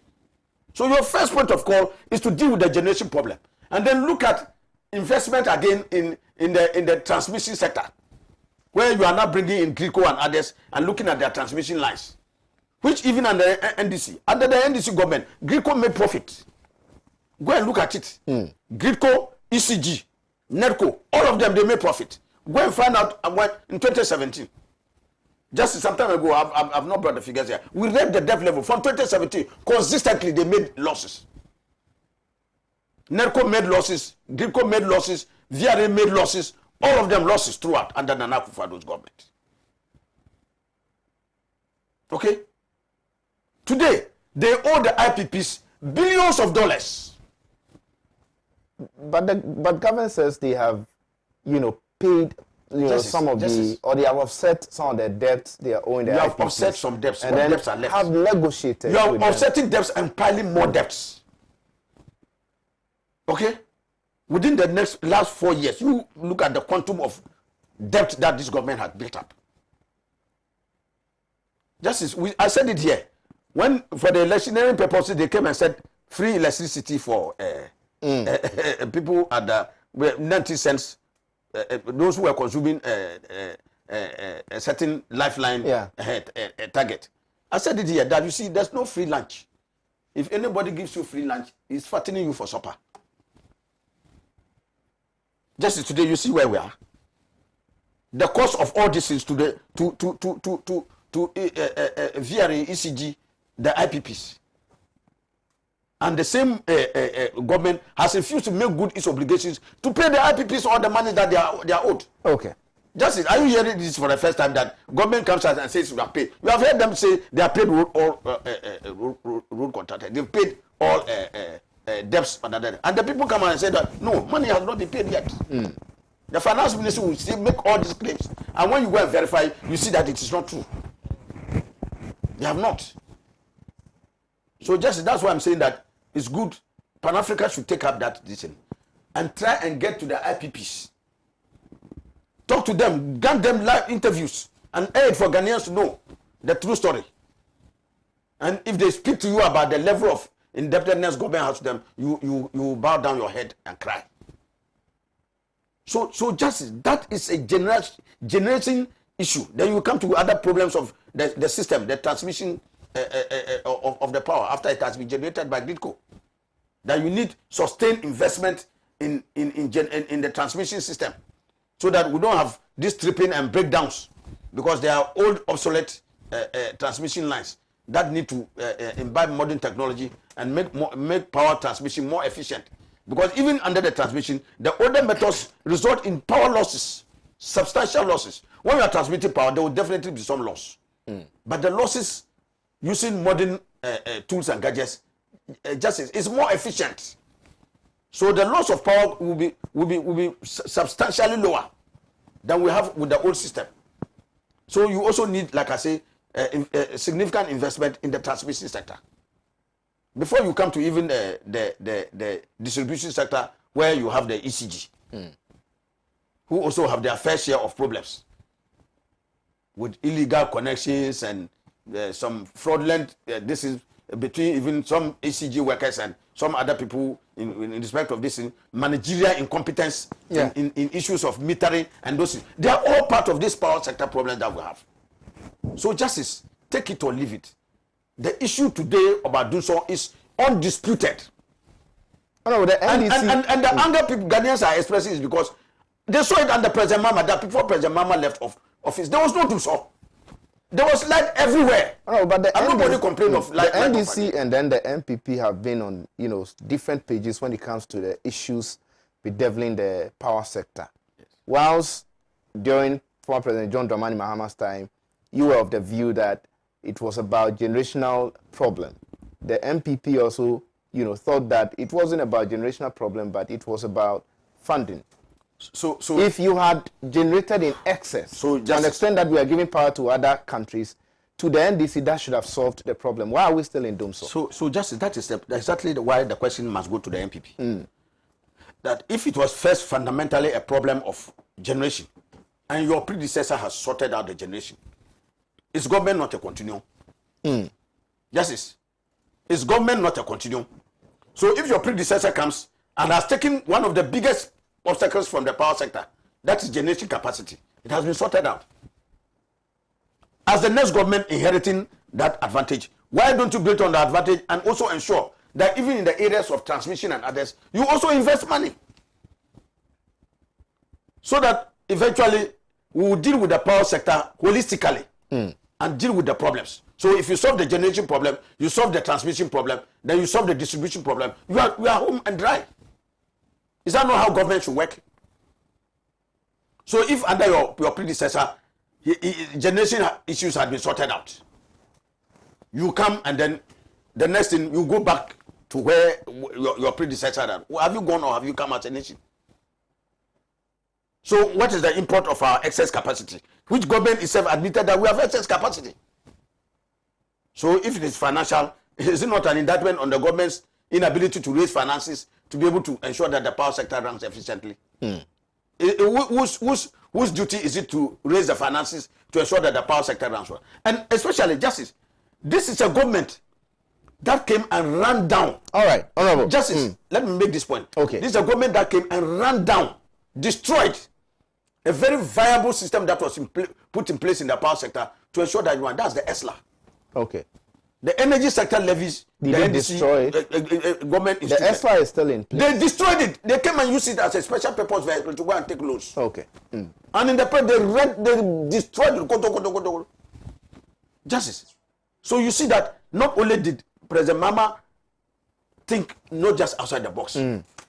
So your first point of call is to deal with the generation problem. And then look at investment again in the transmission sector, where you are now bringing in GRICO and others and looking at their transmission lines, which even under NDC, under the NDC government, GRICO made profit. Go and look at it. GRICO, ECG, NERCO, all of them, they made profit. Go and find out in 2017. Just some time ago, I've not brought the figures here. We read the debt level from 2017. Consistently, they made losses. NERCO made losses, GRICO made losses, VRA made losses, all of them losses throughout under Nana Akufo-Addo's government. Okay? Today, they owe the IPPs billions of dollars. But government says they have, paid some of or they have offset some of the debts they are owing the IPPs. You have offset some debts, and then debts are left. Have negotiated. You are offsetting debts and piling more debts. Okay? Within the last 4 years, you look at the quantum of debt that this government has built up. Justice, I said it here. When, for the electioneering purposes, they came and said free electricity for people at the 90 cents, those who were consuming a certain lifeline target. I said it here that you see, there's no free lunch. If anybody gives you free lunch, he's fattening you for supper. Just today, you see where we are. The cost of all this is today to VRA, ECG, the IPPs. And the same government has refused to make good its obligations to pay the IPPs all the money that they are owed. Okay. Justice, are you hearing this for the first time that government comes out and says you are paid? You have heard them say they are paid all road contractors. They've paid all debts and the people come out and say that no, money has not been paid yet. The finance minister will still make all these claims, and when you go and verify, you see that it is not true. They have not. So just that's why I'm saying that it's good. Pan Africa should take up that decision and try and get to the IPPs. Talk to them, grant them live interviews, an aid for Ghanaians to know the true story. And if they speak to you about the level of indebtedness government has to them, you bow down your head and cry. So justice, that is a generation issue. Then you come to other problems of the system, the transmission of the power after it has been generated by GRIDCO. That you need sustained investment in the transmission system, so that we don't have this tripping and breakdowns, because they are old, obsolete transmission lines that need to imbibe modern technology and make power transmission more efficient. Because even under the transmission, the older methods result in power losses, substantial losses. When you are transmitting power, there will definitely be some loss. But the losses using modern tools and gadgets justice is more efficient. So the loss of power will be substantially lower than we have with the old system. So you also need, like I say, significant investment in the transmission sector before you come to even the distribution sector, where you have the ECG, who also have their fair share of problems with illegal connections and some fraudulent this is between even some ECG workers and some other people in respect of this managerial incompetence in issues of metering and those. They are all part of this power sector problem that we have. So justice, take it or leave it. The issue today about doing so is undisputed. Oh, the NDC, and the anger people Ghanaians are expressing is because they saw it under President Mama, that before President Mama left office, there was no do so. There was light everywhere. Oh, but nobody complained of light. The NDC and then the MPP have been on, different pages when it comes to the issues bedeviling the power sector. Yes. Whilst during former President John Dramani Mahama's time, you were of the view that it was about generational problem. The MPP also, thought that it wasn't about generational problem, but it was about funding. So if you had generated in excess, to an extent that we are giving power to other countries, to the NDC, that should have solved the problem. Why are we still in Domso? So justice, that is exactly why the question must go to the MPP. That if it was first fundamentally a problem of generation, and your predecessor has sorted out the generation, is government not a continuum? Justice, is government not a continuum? So if your predecessor comes and has taken one of the biggest obstacles from the power sector, that is generation capacity, it has been sorted out. As the next government inheriting that advantage, why don't you build on the advantage and also ensure that even in the areas of transmission and others, you also invest money, so that eventually we will deal with the power sector holistically and deal with the problems. So if you solve the generation problem, you solve the transmission problem, then you solve the distribution problem, we are home and dry. Is that not how government should work? So if under your predecessor, generation issues had been sorted out, you come and then the next thing, you go back to where your predecessor had. Have you gone or have you come as a nation? So what is the import of our excess capacity? Which government itself admitted that we have excess capacity? So if it is financial, is it not an indictment on the government's inability to raise finances to be able to ensure that the power sector runs efficiently? Whose duty is it to raise the finances to ensure that the power sector runs well? And especially justice, this is a government that came and ran down. All right, honorable justice. Let me make this point. Okay, this is a government that came and ran down, destroyed a very viable system that was put in place in the power sector to ensure that you want. That's the ESLA. Okay. The energy sector levies, did they destroy it? Government the ESLA is still in place. They destroyed it. They came and used it as a special purpose vehicle to go and take loans. Okay. And in the past, they destroyed it. Justice. So you see that not only did President Mama think not just outside the box,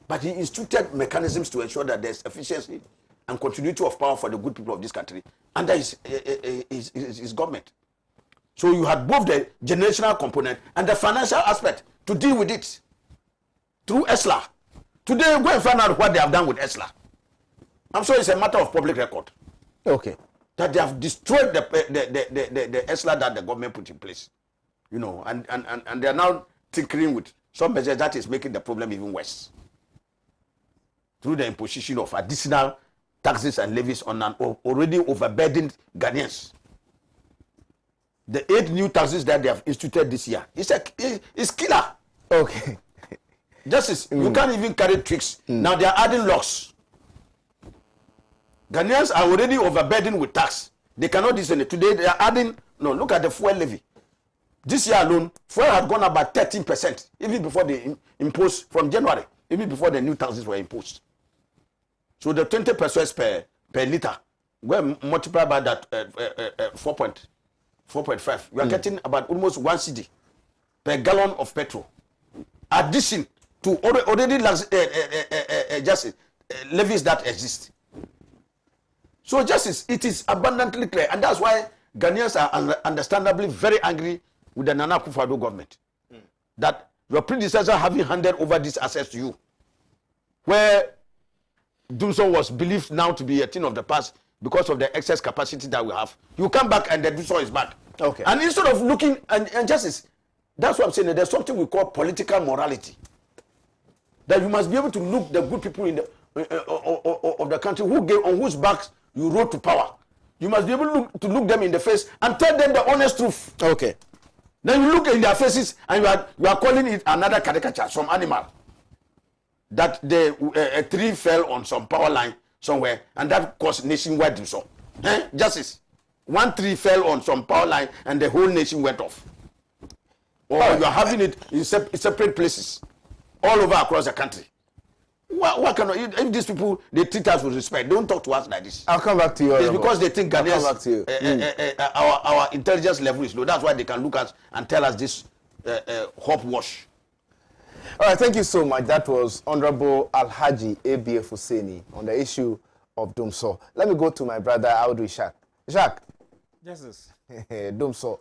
but he instituted mechanisms to ensure that there's efficiency and continuity of power for the good people of this country under his government. So you had both the generational component and the financial aspect to deal with it through ESLA. Today, go and find out what they have done with ESLA. I'm sure it's a matter of public record. Okay. That they have destroyed the ESLA that the government put in place. And they are now tinkering with some measures that is making the problem even worse. Through the imposition of additional taxes and levies on an already overburdened Ghanaians. the 8 new taxes that they have instituted this year, it's killer. Okay. Justice, you can't even carry tricks. Now they are adding locks. Ghanaians are already overburdened with tax. They cannot discern it. Today they are adding, no, look at the fuel levy. This year alone, fuel had gone up by 13%, even before they imposed, from January, even before the new taxes were imposed. So the 20 pesos per liter, when multiplied by that 4.5, we are getting about almost 1 cedi per gallon of petrol. Addition to already just levies that exist. So justice, it is abundantly clear, and that's why Ghanaians are understandably very angry with the Nana Akufo-Addo government, that your predecessor having handed over this assets to you, where Dumso was believed now to be a thing of the past because of the excess capacity that we have. You come back and the Dumso is back. Okay. And instead of looking and justice, that's what I'm saying. There's something we call political morality. That you must be able to look the good people in the of the country on whose backs you rode to power. You must be able to look them in the face and tell them the honest truth. Okay. Then you look in their faces and you are calling it another caricature, some animal. That a tree fell on some power line somewhere and that caused nationwide disorder. Justice. One tree fell on some power line and the whole nation went off. Or you are having it in separate places all over across the country. What can if these people they treat us with respect? Don't talk to us like this. I'll come back to you. It's because they think Ghanaians, our intelligence level is low. That's why they can look at and tell us this hopwash. All right, thank you so much. That was Honorable Alhaji ABF Husseini on the issue of Dumso. Let me go to my brother Audu Ishak. Ishak. Yes. Dumso.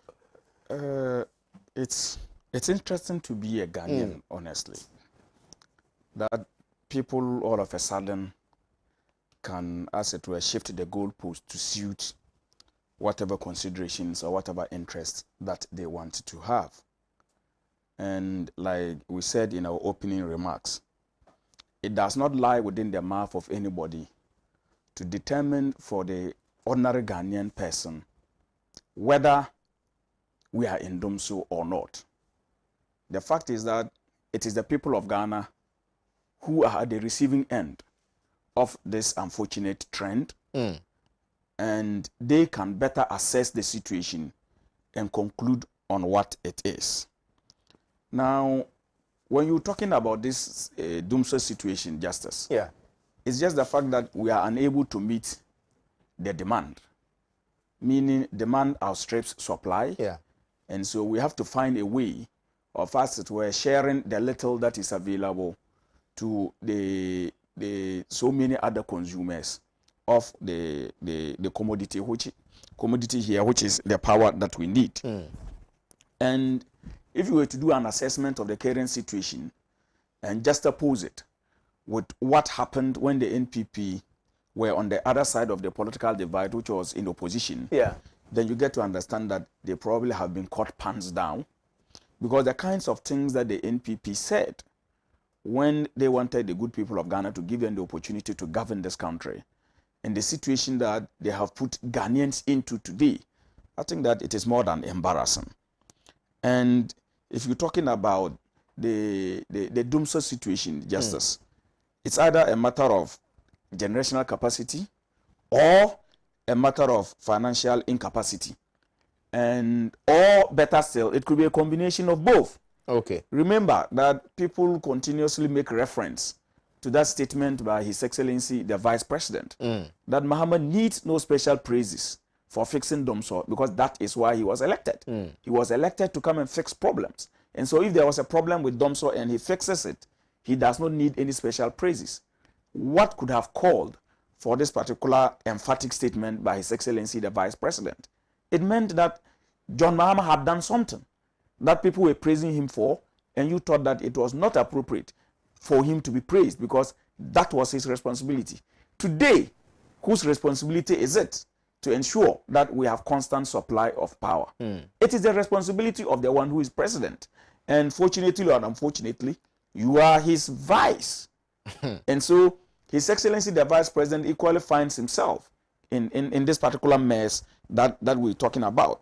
It's interesting to be a Ghanaian, honestly. That people all of a sudden can, as it were, shift the goalpost to suit whatever considerations or whatever interests that they want to have. And like we said in our opening remarks, it does not lie within the mouth of anybody to determine for the ordinary Ghanaian person whether we are in Dumso or not. The fact is that it is the people of Ghana who are at the receiving end of this unfortunate trend, and they can better assess the situation and conclude on what it is. Now, when you're talking about this Dumso situation, Justice, it's just the fact that we are unable to meet the demand, meaning demand outstrips supply, and so we have to find a way of us that we're sharing the little that is available to the so many other consumers of the commodity here, which is the power that we need. And if you were to do an assessment of the current situation and just oppose it with what happened when the NPP were on the other side of the political divide, which was in opposition, then you get to understand that they probably have been caught pants down, because the kinds of things that the NPP said when they wanted the good people of Ghana to give them the opportunity to govern this country, and the situation that they have put Ghanaians into today, I think that it is more than embarrassing. And if you're talking about the Dumso situation, Justice, it's either a matter of generational capacity or a matter of financial incapacity. And or better still, it could be a combination of both. Okay. Remember that people continuously make reference to that statement by His Excellency, the Vice President, that Muhammad needs no special praises for fixing Dumso, because that is why he was elected. He was elected to come and fix problems. And so if there was a problem with Dumso and he fixes it, he does not need any special praises. What could have called for this particular emphatic statement by His Excellency, the Vice President? It meant that John Mahama had done something that people were praising him for, and you thought that it was not appropriate for him to be praised because that was his responsibility. Today, whose responsibility is it to ensure that we have constant supply of power? It is the responsibility of the one who is president. And fortunately or unfortunately, you are his vice. And so His Excellency, the Vice President, equally finds himself in this particular mess that we're talking about.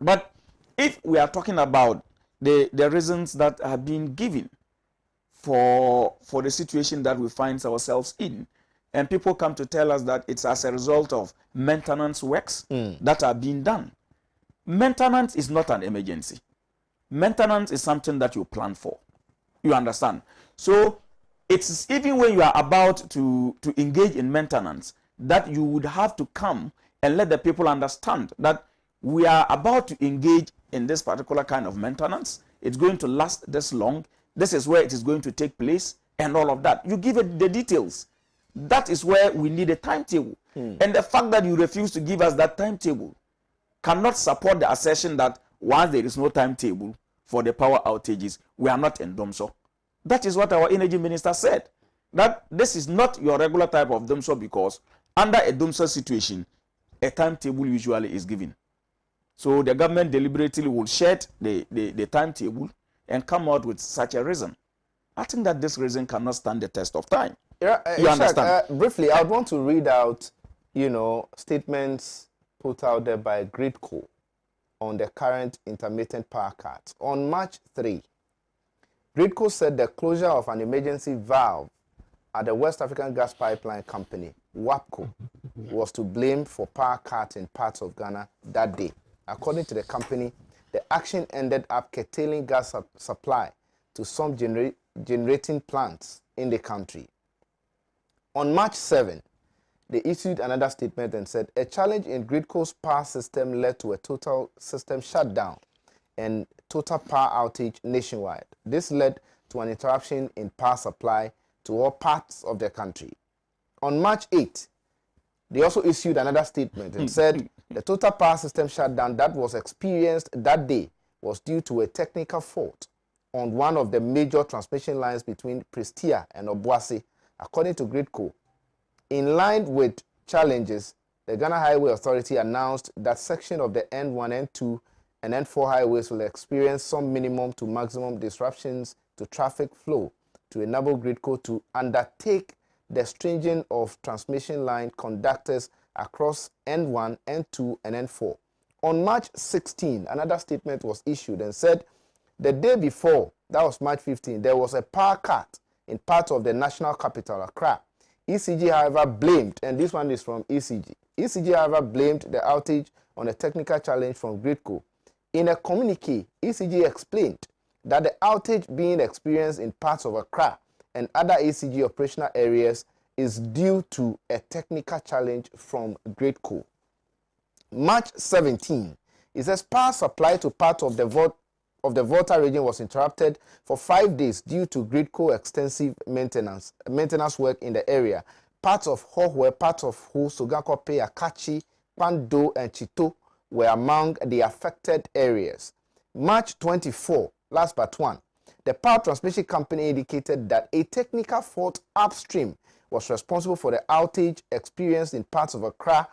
But if we are talking about the reasons that have been given for the situation that we find ourselves in, and people come to tell us that it's as a result of maintenance works that are being done. Maintenance is not an emergency. Maintenance is something that you plan for. You understand? So it's even when you are about to engage in maintenance that you would have to come and let the people understand that we are about to engage in this particular kind of maintenance. It's going to last this long. This is where it is going to take place and all of that. You give it the details. That is where we need a timetable. And the fact that you refuse to give us that timetable cannot support the assertion that once there is no timetable for the power outages, we are not in DOMSO. That is what our energy minister said, that this is not your regular type of DOMSO, because under a DOMSO situation, a timetable usually is given. So the government deliberately will shed the timetable and come out with such a reason. I think that this reason cannot stand the test of time. Yeah, you understand? Briefly, I want to read out, statements put out there by Gridco on the current intermittent power cut. On March 3, Gridco said the closure of an emergency valve at the West African Gas Pipeline Company, WAPCO, was to blame for power cut in parts of Ghana that day. According to the company, the action ended up curtailing gas supply to some generating plants in the country. On March 7, they issued another statement and said a challenge in Gridco's power system led to a total system shutdown and total power outage nationwide. This led to an interruption in power supply to all parts of the country. On March 8, they also issued another statement and said the total power system shutdown that was experienced that day was due to a technical fault on one of the major transmission lines between Prestea and Obuasi. According to Gridco, in line with challenges, the Ghana Highway Authority announced that section of the N1, N2, and N4 highways will experience some minimum to maximum disruptions to traffic flow to enable Gridco to undertake the stringing of transmission line conductors across N1, N2, and N4. On March 16, another statement was issued and said the day before, that was March 15, there was a power cut in part of the national capital, Accra. ECG, however, blamed, and this one is from ECG. ECG, however, blamed the outage on a technical challenge from Gridco. In a communique, ECG explained that the outage being experienced in parts of Accra and other ECG operational areas is due to a technical challenge from Gridco. March 17, it says power supply to part of the Volta region was interrupted for 5 days due to Gridco extensive maintenance work in the area. Parts of Hohwe, parts of Hu, Sogakope, Akachi, Pando, and Chito were among the affected areas. March 24, last but one, the power transmission company indicated that a technical fault upstream was responsible for the outage experienced in parts of Accra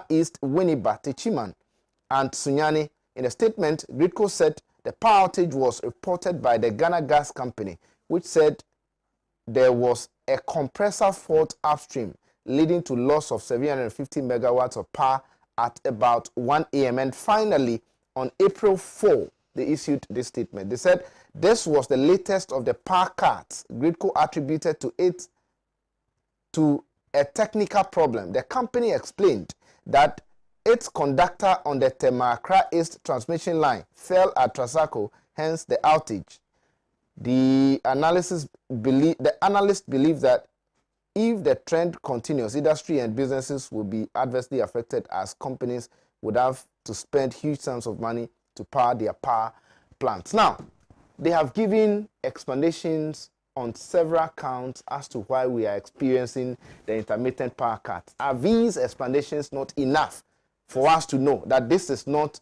East, Winneba, Techiman, and Sunyani. In a statement, Gridco said the power outage was reported by the Ghana Gas Company, which said there was a compressor fault upstream, leading to loss of 750 megawatts of power at about 1 a.m. And finally, on April 4, they issued this statement. They said this was the latest of the power cuts Gridco attributed to a technical problem. The company explained that its conductor on the Tema-Accra East transmission line fell at Trasacco, hence the outage. The analysts believe that if the trend continues, industry and businesses will be adversely affected as companies would have to spend huge sums of money to power their power plants. Now, they have given explanations on several counts as to why we are experiencing the intermittent power cuts. Are these explanations not enough for us to know that this is not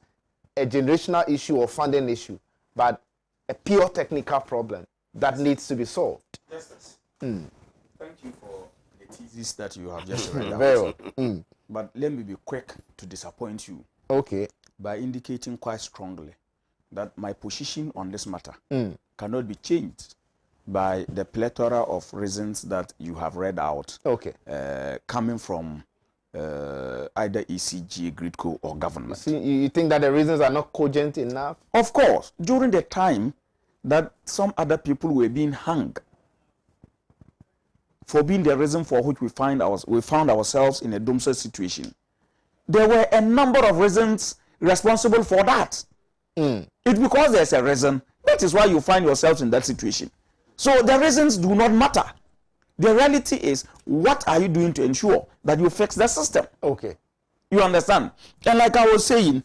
a generational issue or funding issue, but a pure technical problem that needs to be solved? Yes. Thank you for the thesis that you have just read out. Very well. But let me be quick to disappoint you. Okay. By indicating quite strongly that my position on this matter cannot be changed by the plethora of reasons that you have read out. Okay. Coming from either ECG, Gridco, or government. See, you think that the reasons are not cogent enough? Of course, during the time that some other people were being hung for being the reason for which we found ourselves in a Dumso situation, there were a number of reasons responsible for that. It's because there's a reason. That is why you find yourselves in that situation. So the reasons do not matter. The reality is, what are you doing to ensure that you fix the system? Okay. You understand? And like I was saying,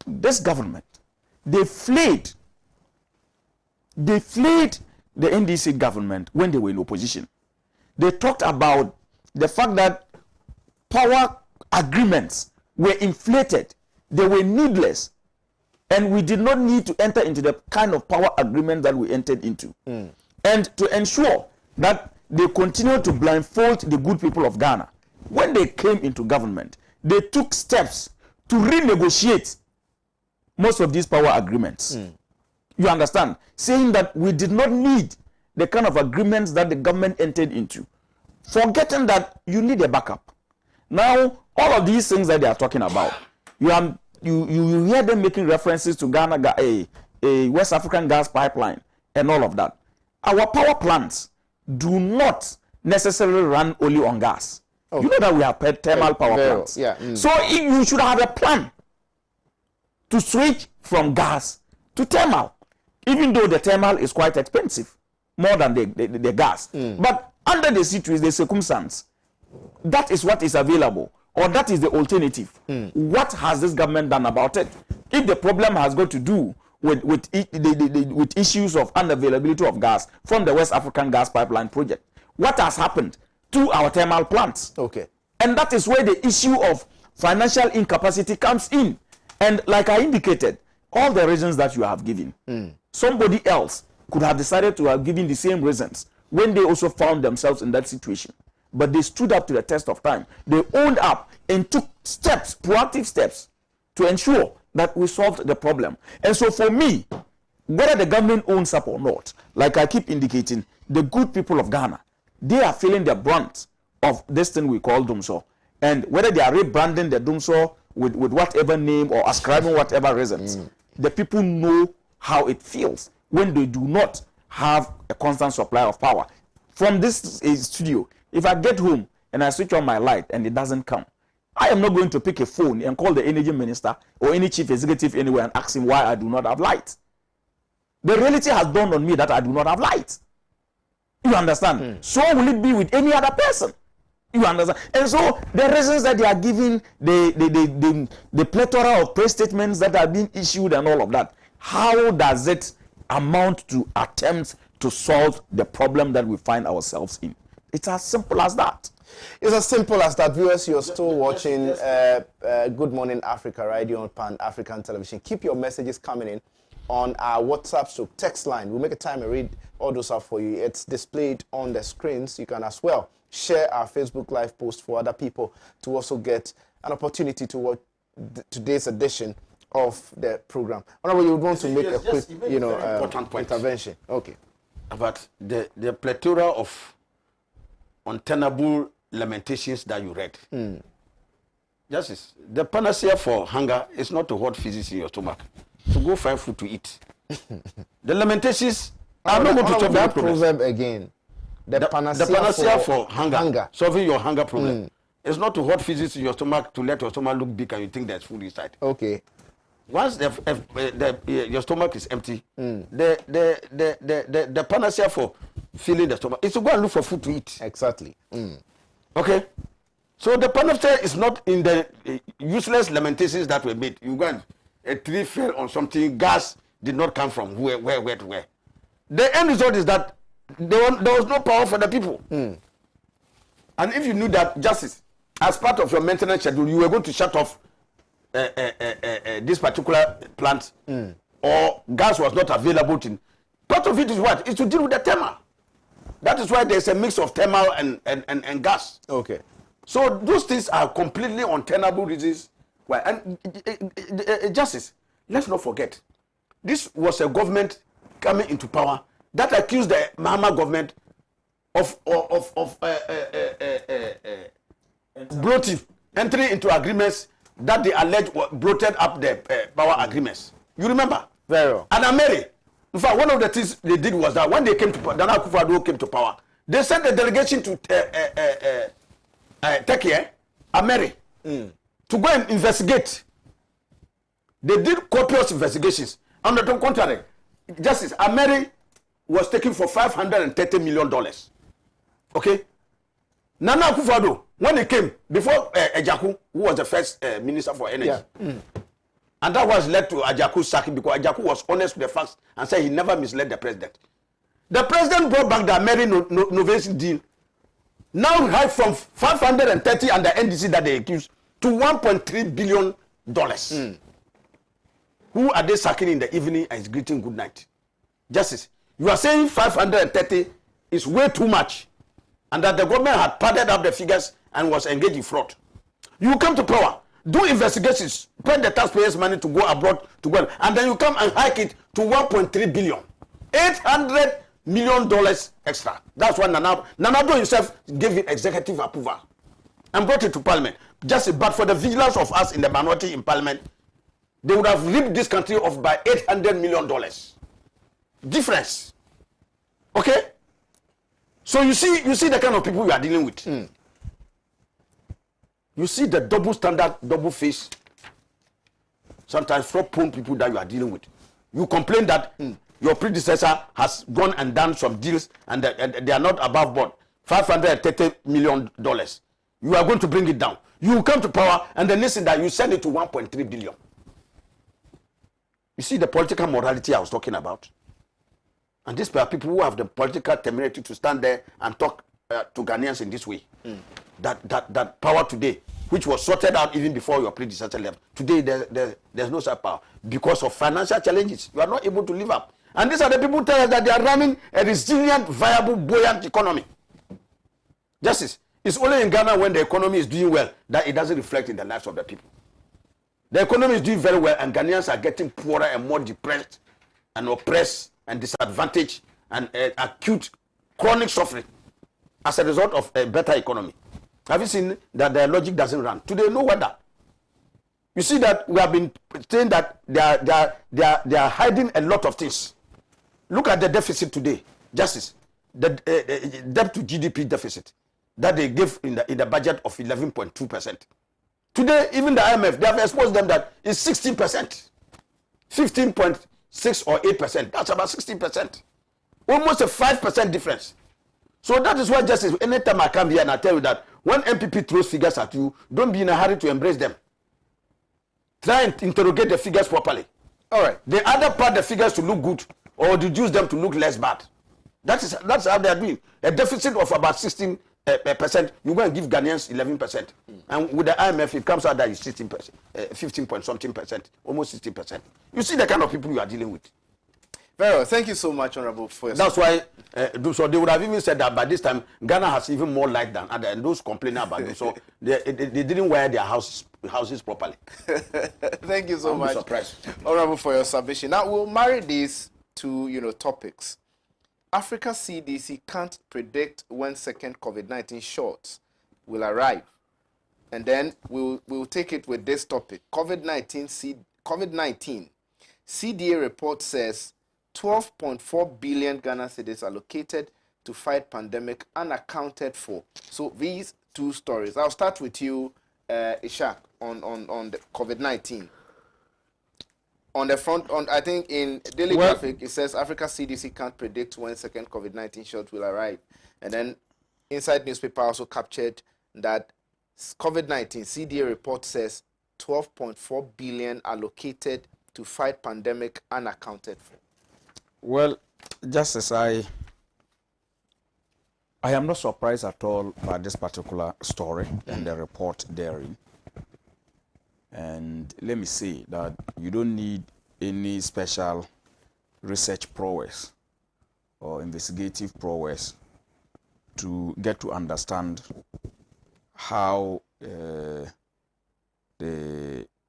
this government, they flayed the NDC government when they were in opposition. They talked about the fact that power agreements were inflated, they were needless, and we did not need to enter into the kind of power agreement that we entered into. And to ensure that they continued to blindfold the good people of Ghana, when they came into government, they took steps to renegotiate most of these power agreements. You understand? Saying that we did not need the kind of agreements that the government entered into, forgetting that you need a backup. Now, all of these things that they are talking about, you hear them making references to Ghana, a West African gas pipeline, and all of that. Our power plants do not necessarily run only on gas. Okay. You know that we have thermal power plants. Yeah. So you should have a plan to switch from gas to thermal, even though the thermal is quite expensive, more than the gas. But under the circumstance, that is what is available, or that is the alternative. What has this government done about it? If the problem has got to do with issues of unavailability of gas from the West African gas pipeline project, what has happened to our thermal plants? Okay. And that is where the issue of financial incapacity comes in. And like I indicated, all the reasons that you have given, somebody else could have decided to have given the same reasons when they also found themselves in that situation. But they stood up to the test of time. They owned up and took steps, proactive steps, to ensure that we solved the problem. And so for me, whether the government owns up or not, like I keep indicating, the good people of Ghana, they are feeling the brunt of this thing we call Dumso. And whether they are rebranding the Dumso with whatever name or ascribing whatever reasons, the people know how it feels when they do not have a constant supply of power. From this studio, if I get home and I switch on my light and it doesn't come, I am not going to pick a phone and call the energy minister or any chief executive anywhere and ask him why I do not have light. The reality has dawned on me that I do not have light. You understand? So will it be with any other person? You understand? And so the reasons that they are giving, the plethora of press statements that are being issued and all of that, how does it amount to attempts to solve the problem that we find ourselves in? It's as simple as that. It's as simple as that. Viewers, you're still watching Good Morning Africa Radio on Pan-African Television. Keep your messages coming in on our WhatsApp so text line. We'll make a time and read all those up for you. It's displayed on the screens. You can as well share our Facebook Live post for other people to also get an opportunity to watch today's edition of the program. Honorable, you want to make a quick, intervention. Okay. About the plethora of untenable lamentations that you read. Justice, the panacea for hunger is not to hold physics in your stomach. To go find food to eat. The lamentations are not going to solve that proverb again. The panacea for hunger, solving your hunger problem. It's not to hold physics in your stomach to let your stomach look big and you think there's food inside. Okay. Once your stomach is empty, the panacea for filling the stomach is to go and look for food to eat. Exactly. Okay. So the panacea is not in the useless lamentations that were made. You go and a tree fell on something, gas did not come from where to where. The end result is that there was no power for the people. And if you knew that, justice, as part of your maintenance schedule, you were going to shut off this particular plant, or gas was not available. Part of it is what? It's to deal with the thermal. That is why there's a mix of thermal and gas. Okay. So those things are completely untenable reasons why. And justice, let's not forget, this was a government coming into power that accused the Mahama government of bloating entering into agreements that they alleged bloated up the power agreements. You remember? Very well. And Mary, in fact, one of the things they did was that when they came to Nana Akufo-Addo came to power, they sent a delegation to Turkey, Mary, to go and investigate. They did copious investigations. On the contrary, Justice Mary was taken for $530 million. Okay? Nana Akufo-Addo, when he came, before Ajaku, who was the first minister for energy, and that was led to Ajaku's sacking because Ajaku was honest with the facts and said he never misled the president. The president brought back the Mary Novation deal, now high from 530 and the NDC that they accused to $1.3 billion. Who are they sacking in the evening and is greeting good night? Justice, you are saying 530 is way too much and that the government had padded up the figures and was engaged in fraud. You come to power, do investigations, spend the taxpayers' money to go abroad to go, and then you come and hike it to 1.3 billion. $800 million extra. That's why Nanado himself gave it executive approval and brought it to parliament. But for the vigilance of us in the minority in parliament, they would have ripped this country off by $800 million. Difference. Okay? So you see the kind of people we are dealing with. You see the double standard, double face, sometimes fraud-prone people that you are dealing with. You complain that your predecessor has gone and done some deals and they are not above board. $530 million. You are going to bring it down. You come to power and then listen that you send it to 1.3 billion. You see the political morality I was talking about? And these are people who have the political temerity to stand there and talk to Ghanaians in this way. That power today, which was sorted out even before your predecessor left, today there's no such power. Because of financial challenges, you are not able to live up. And these are the people who tell us that they are running a resilient, viable, buoyant economy. Justice, it's only in Ghana when the economy is doing well that it doesn't reflect in the lives of the people. The economy is doing very well and Ghanaians are getting poorer and more depressed and oppressed and disadvantaged and acute chronic suffering as a result of a better economy. Have you seen that their logic doesn't run? Today, no wonder. You see that we have been saying that they are hiding a lot of things. Look at the deficit today. Justice, the debt to GDP deficit that they gave in the budget of 11.2%. Today, even the IMF, they have exposed them that it's 16%. 15.6 or 8%. That's about 16%. Almost a 5% difference. So that is why, Justice, anytime I come here and I tell you that when MPP throws figures at you, don't be in a hurry to embrace them. Try and interrogate the figures properly. All right. The other part, the figures to look good or reduce them to look less bad. That's how they are doing. A deficit of about 16%, you're going to give Ghanaians 11%. And with the IMF, it comes out that it's 16%, 15 point something percent, almost 16%. You see the kind of people you are dealing with. Very well. Thank you so much, Honorable, for your That's why, so they would have even said that by this time, Ghana has even more light than other, and those complaining about it. So they didn't wear their houses properly. Thank you so much, surprised. Honorable, for your submission. Now, we'll marry these two, topics. Africa CDC can't predict when second COVID-19 shots will arrive. And then we'll take it with this topic. COVID-19 CDA report says 12.4 billion Ghana cedis allocated to fight pandemic unaccounted for. So these two stories. I'll start with you, Ishak, on the COVID-19. On the front, I think in Daily Graphic, it says Africa CDC can't predict when second COVID-19 shot will arrive. And then Inside newspaper also captured that COVID-19 CDA report says 12.4 billion allocated to fight pandemic unaccounted for. Well, just as I am not surprised at all by this particular story and the report therein. And let me say that you don't need any special research prowess or investigative prowess to get to understand how the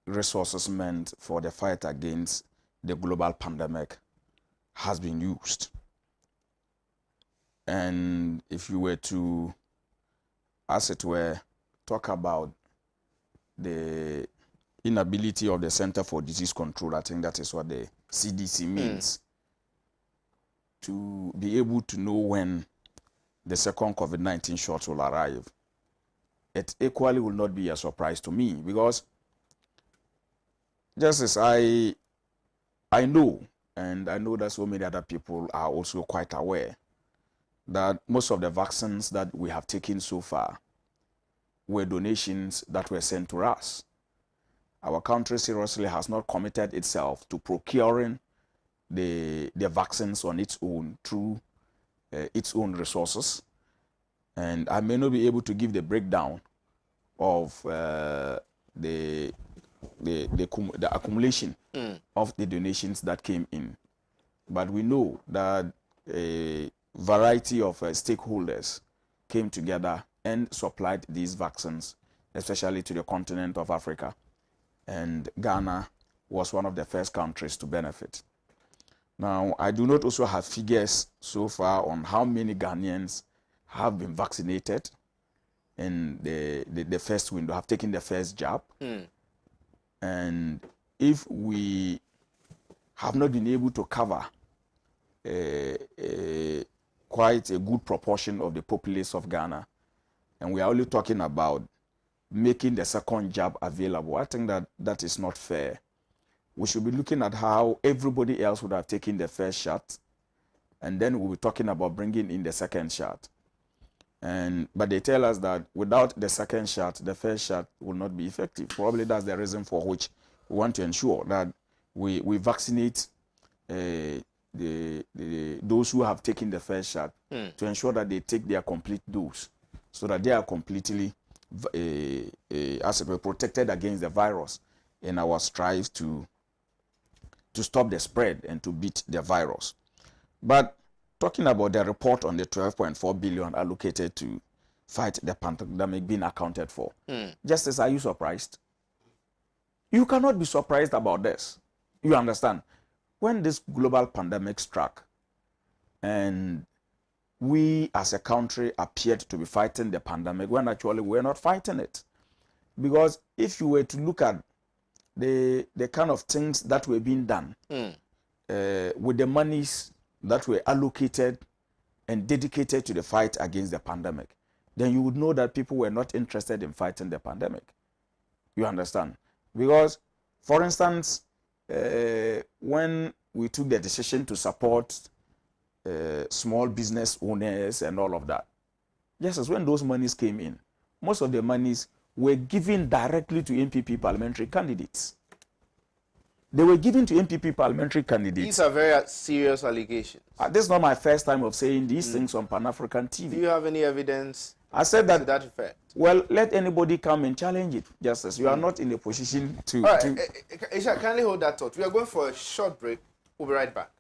resources meant for the fight against the global pandemic has been used. And if you were to, as it were, talk about the inability of the Center for Disease Control, I think that is what the CDC means, to be able to know when the second COVID-19 shot will arrive. It equally will not be a surprise to me, because just as I know, and I know that so many other people are also quite aware, that most of the vaccines that we have taken so far were donations that were sent to us. Our country seriously has not committed itself to procuring the vaccines on its own through its own resources. And I may not be able to give the breakdown of the accumulation of the donations that came in. But we know that a variety of stakeholders came together and supplied these vaccines, especially to the continent of Africa. And Ghana was one of the first countries to benefit. Now, I do not also have figures so far on how many Ghanaians have been vaccinated in the first window, have taken the first jab. And if we have not been able to cover quite a good proportion of the populace of Ghana, and we are only talking about making the second jab available, I think that is not fair. We should be looking at how everybody else would have taken the first shot, and then we'll be talking about bringing in the second shot. But they tell us that without the second shot, the first shot will not be effective. Probably that's the reason for which we want to ensure that we vaccinate those who have taken the first shot to ensure that they take their complete dose, so that they are completely as it were, protected against the virus in our strives to stop the spread and to beat the virus. But talking about the report on the 12.4 billion allocated to fight the pandemic being accounted for, Justice, are you surprised? You cannot be surprised about this. You understand? When this global pandemic struck and we as a country appeared to be fighting the pandemic, when actually we're not fighting it. Because if you were to look at the kind of things that were being done with the monies that were allocated and dedicated to the fight against the pandemic, then you would know that people were not interested in fighting the pandemic. You understand? Because, for instance, when we took the decision to support small business owners and all of that, just as when those monies came in, most of the monies were given directly to MPP parliamentary candidates. They were given to MPP parliamentary candidates. These are very serious allegations. This is not my first time of saying these things on Pan-African TV. Do you have any evidence? I said that. To that effect. Well, let anybody come and challenge it, Justice. You are not in a position to. All right, Isha, kindly hold that thought. We are going for a short break. We'll be right back.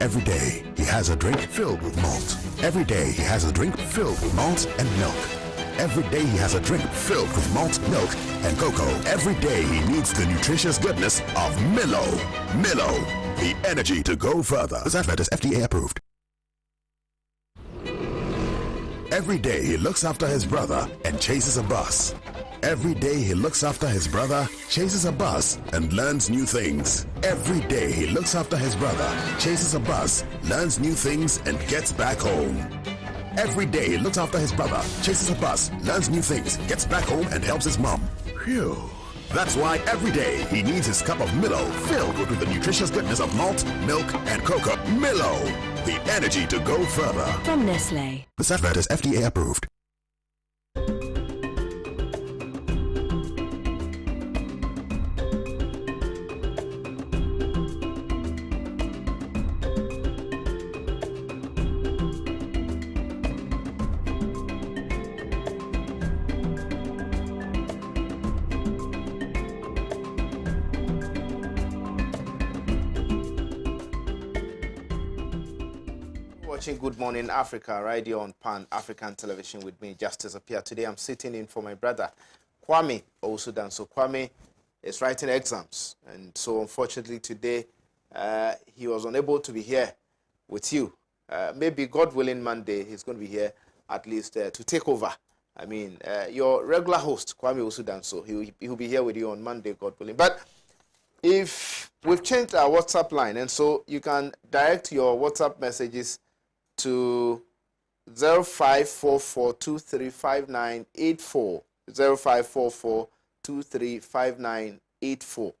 Every day, he has a drink filled with malt. Every day, he has a drink filled with malt and milk. Every day, he has a drink filled with malt, milk, and cocoa. Every day, he needs the nutritious goodness of Milo. Milo, the energy to go further. This advert is FDA approved. Every day, he looks after his brother and chases a bus. Every day he looks after his brother, chases a bus, and learns new things. Every day he looks after his brother, chases a bus, learns new things, and gets back home. Every day he looks after his brother, chases a bus, learns new things, gets back home, and helps his mom. Phew. That's why every day he needs his cup of Milo filled with the nutritious goodness of malt, milk, and cocoa. Milo, the energy to go further. From Nestle. This advert is FDA approved. watching Good Morning Africa right here on Pan African Television with me, Justice Appiah. Today I'm sitting in for my brother, Kwame Osudan. So Kwame is writing exams, and so unfortunately today he was unable to be here with you. Maybe God willing Monday he's going to be here at least to take over. I mean, your regular host, Kwame Osudan, so he'll be here with you on Monday, God willing. But if we've changed our WhatsApp line, and so you can direct your WhatsApp messages to 0544235984, 0544235984,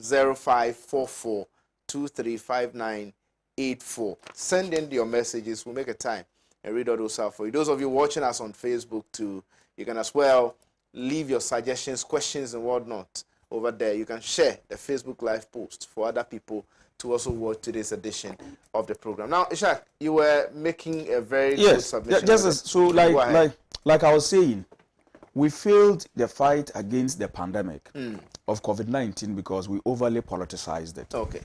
0544235984. Send in your messages. We'll make a time and read all those out for you. Those of you watching us on Facebook too, you can as well leave your suggestions, questions, and whatnot over there. You can share the Facebook Live post for other people to also watch today's edition of the program. Now, Ishak, you were making a very good submission. Yes. So, like I was saying, we failed the fight against the pandemic of COVID-19 because we overly politicized it. Okay.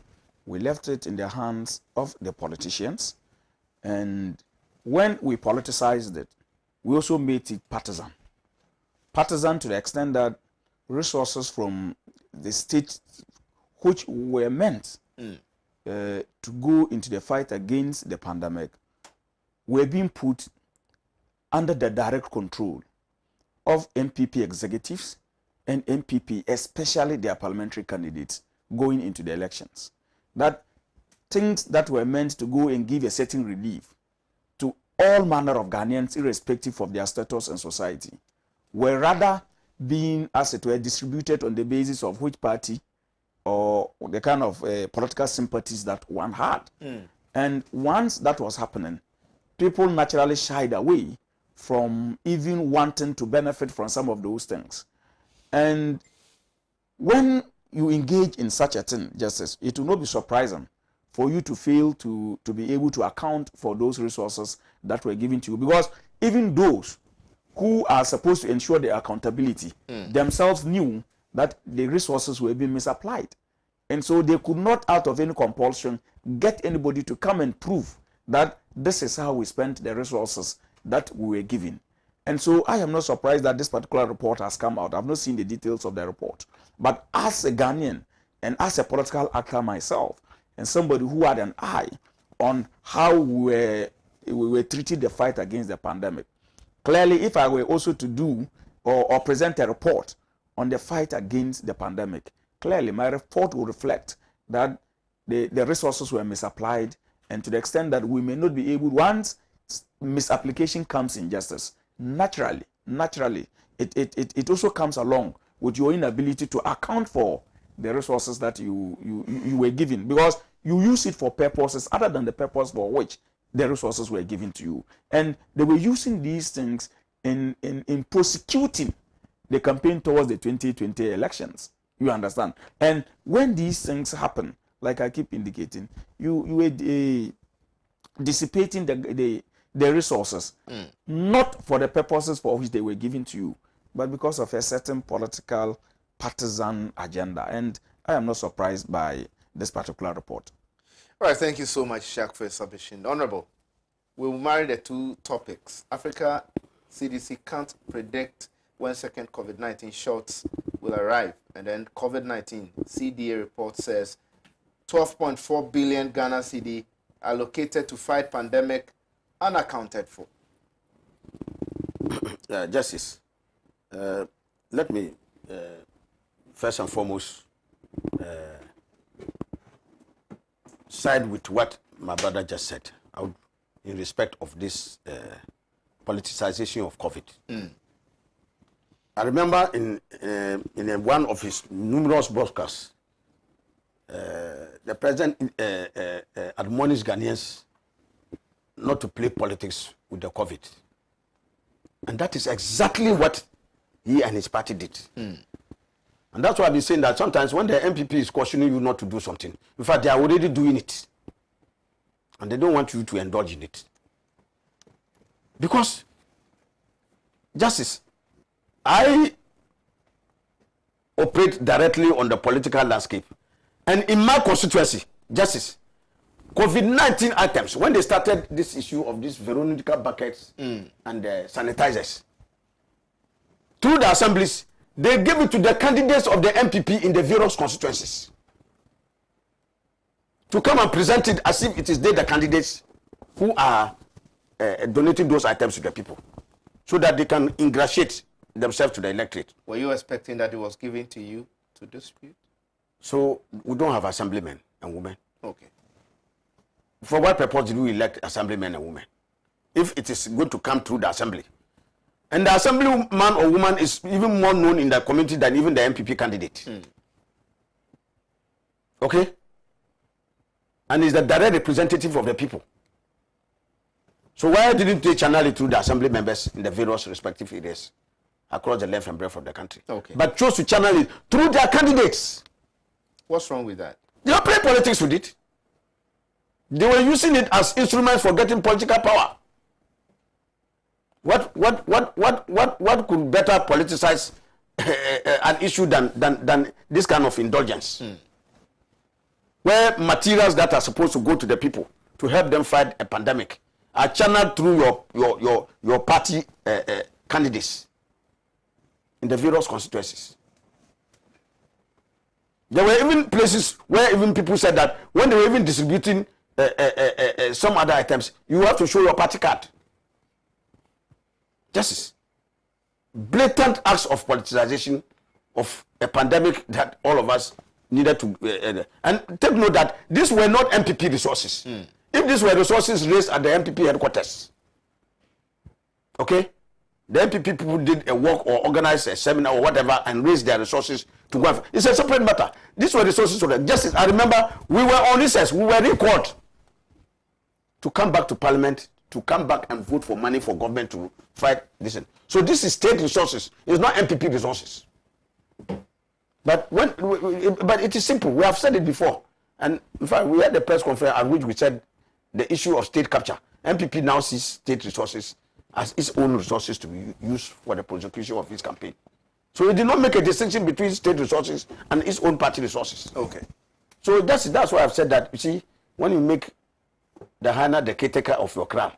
We left it in the hands of the politicians, and when we politicized it, we also made it partisan. Partisan to the extent that resources from the state which were meant to go into the fight against the pandemic were being put under the direct control of MPP executives and MPP, especially their parliamentary candidates, going into the elections. That things that were meant to go and give a certain relief to all manner of Ghanaians, irrespective of their status and society, were rather being, as it were, distributed on the basis of which party or the kind of political sympathies that one had. And once that was happening, people naturally shied away from even wanting to benefit from some of those things. And when you engage in such a thing, Justice, it will not be surprising for you to fail to be able to account for those resources that were given to you. Because even those who are supposed to ensure the accountability themselves knew that the resources were being misapplied. And so they could not, out of any compulsion, get anybody to come and prove that this is how we spent the resources that we were given. And so I am not surprised that this particular report has come out. I've not seen the details of the report. But as a Ghanaian and as a political actor myself, and somebody who had an eye on how we were treating the fight against the pandemic, clearly, if I were also to do or present a report on the fight against the pandemic, clearly my report will reflect that the resources were misapplied, and to the extent that we may not be able, once misapplication comes in, Justice, naturally, it also comes along with your inability to account for the resources that you were given, because you use it for purposes other than the purpose for which the resources were given to you. And they were using these things in prosecuting the campaign towards the 2020 elections. You understand? And when these things happen, like I keep indicating, you were dissipating the resources, not for the purposes for which they were given to you, but because of a certain political partisan agenda. And I am not surprised by this particular report. All right, thank you so much, Shaq, for your submission. Honorable, we will marry the two topics. Africa CDC can't predict when second COVID-19 shots will arrive. And then COVID-19 CDA report says 12.4 billion Ghana cedi allocated to fight pandemic unaccounted for. Justice, let me first and foremost side with what my brother just said in respect of this politicization of COVID. I remember in one of his numerous broadcasts, the president admonished Ghanaians not to play politics with the COVID. And that is exactly what he and his party did. And that's why I've been saying that sometimes when the MPP is cautioning you not to do something, in fact, they are already doing it. And they don't want you to indulge in it. Because, Justice, I operate directly on the political landscape. And in my constituency, Justice, COVID-19 items, when they started this issue of these Veronica buckets and sanitizers, through the assemblies, they gave it to the candidates of the MPP in the various constituencies to come and present it as if it is they, the candidates, who are donating those items to the people, so that they can ingratiate themselves to the electorate. Were you expecting that it was given to you to dispute? So we don't have assemblymen and women. Okay. For what purpose did we elect assemblymen and women? If it is going to come through the assembly. And the assemblyman or woman is even more known in the community than even the MPP candidate. Okay? And is the direct representative of the people. So why didn't they channel it through the assembly members in the various respective areas across the length and breadth of the country? Okay. But chose to channel it through their candidates. What's wrong with that? They don't play politics with it. They were using it as instruments for getting political power. What could better politicize an issue than this kind of indulgence? Where materials that are supposed to go to the people to help them fight a pandemic are channeled through your party candidates in the various constituencies. There were even places where even people said that when they were even distributing some other items, you have to show your party card. Justice. Blatant acts of politicization of a pandemic that all of us needed to... and take note that these were not MPP resources. If these were resources raised at the MPP headquarters, okay, the MPP people did a work or organized a seminar or whatever and raised their resources to go. It's a separate matter. These were resources of the justice. I remember we were on recess. We were recalled to come back to Parliament, to come back and vote for money for government to fight this. So this is state resources. It's not MPP resources. But it is simple. We have said it before. And in fact, we had the press conference at which we said the issue of state capture. MPP now sees state resources as its own resources to be used for the prosecution of its campaign. So it did not make a distinction between state resources and its own party resources. Okay. So that's why I've said that, you see, when you make the hyena the caretaker of your crown,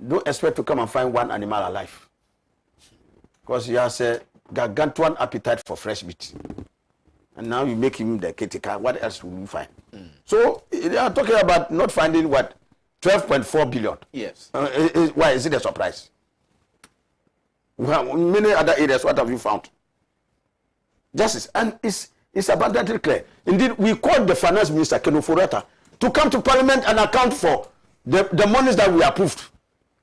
don't expect to come and find one animal alive. Because he has a gargantuan appetite for fresh meat. And now you make him the caretaker, what else will you find? So they are talking about not finding what? 12.4 billion. Yes. Why is it a surprise? Well, in many other areas, what have you found? Justice. And it's abundantly clear. Indeed, we called the finance minister, Keno Foreta, to come to Parliament and account for the monies that we approved.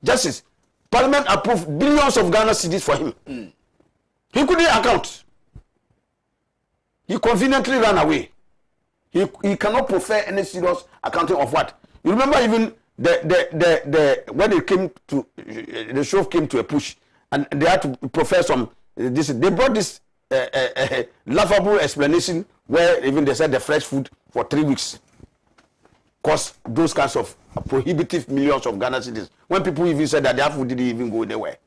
Justice. Parliament approved billions of Ghana cedis for him. He couldn't account. He conveniently ran away. He cannot prefer any serious accounting of what? You remember even when it came to the show came to a push and they had to profess some this. They brought this laughable explanation where even they said the fresh food for 3 weeks cost those kinds of prohibitive millions of Ghana cedis. When people even said that their food didn't even go anywhere.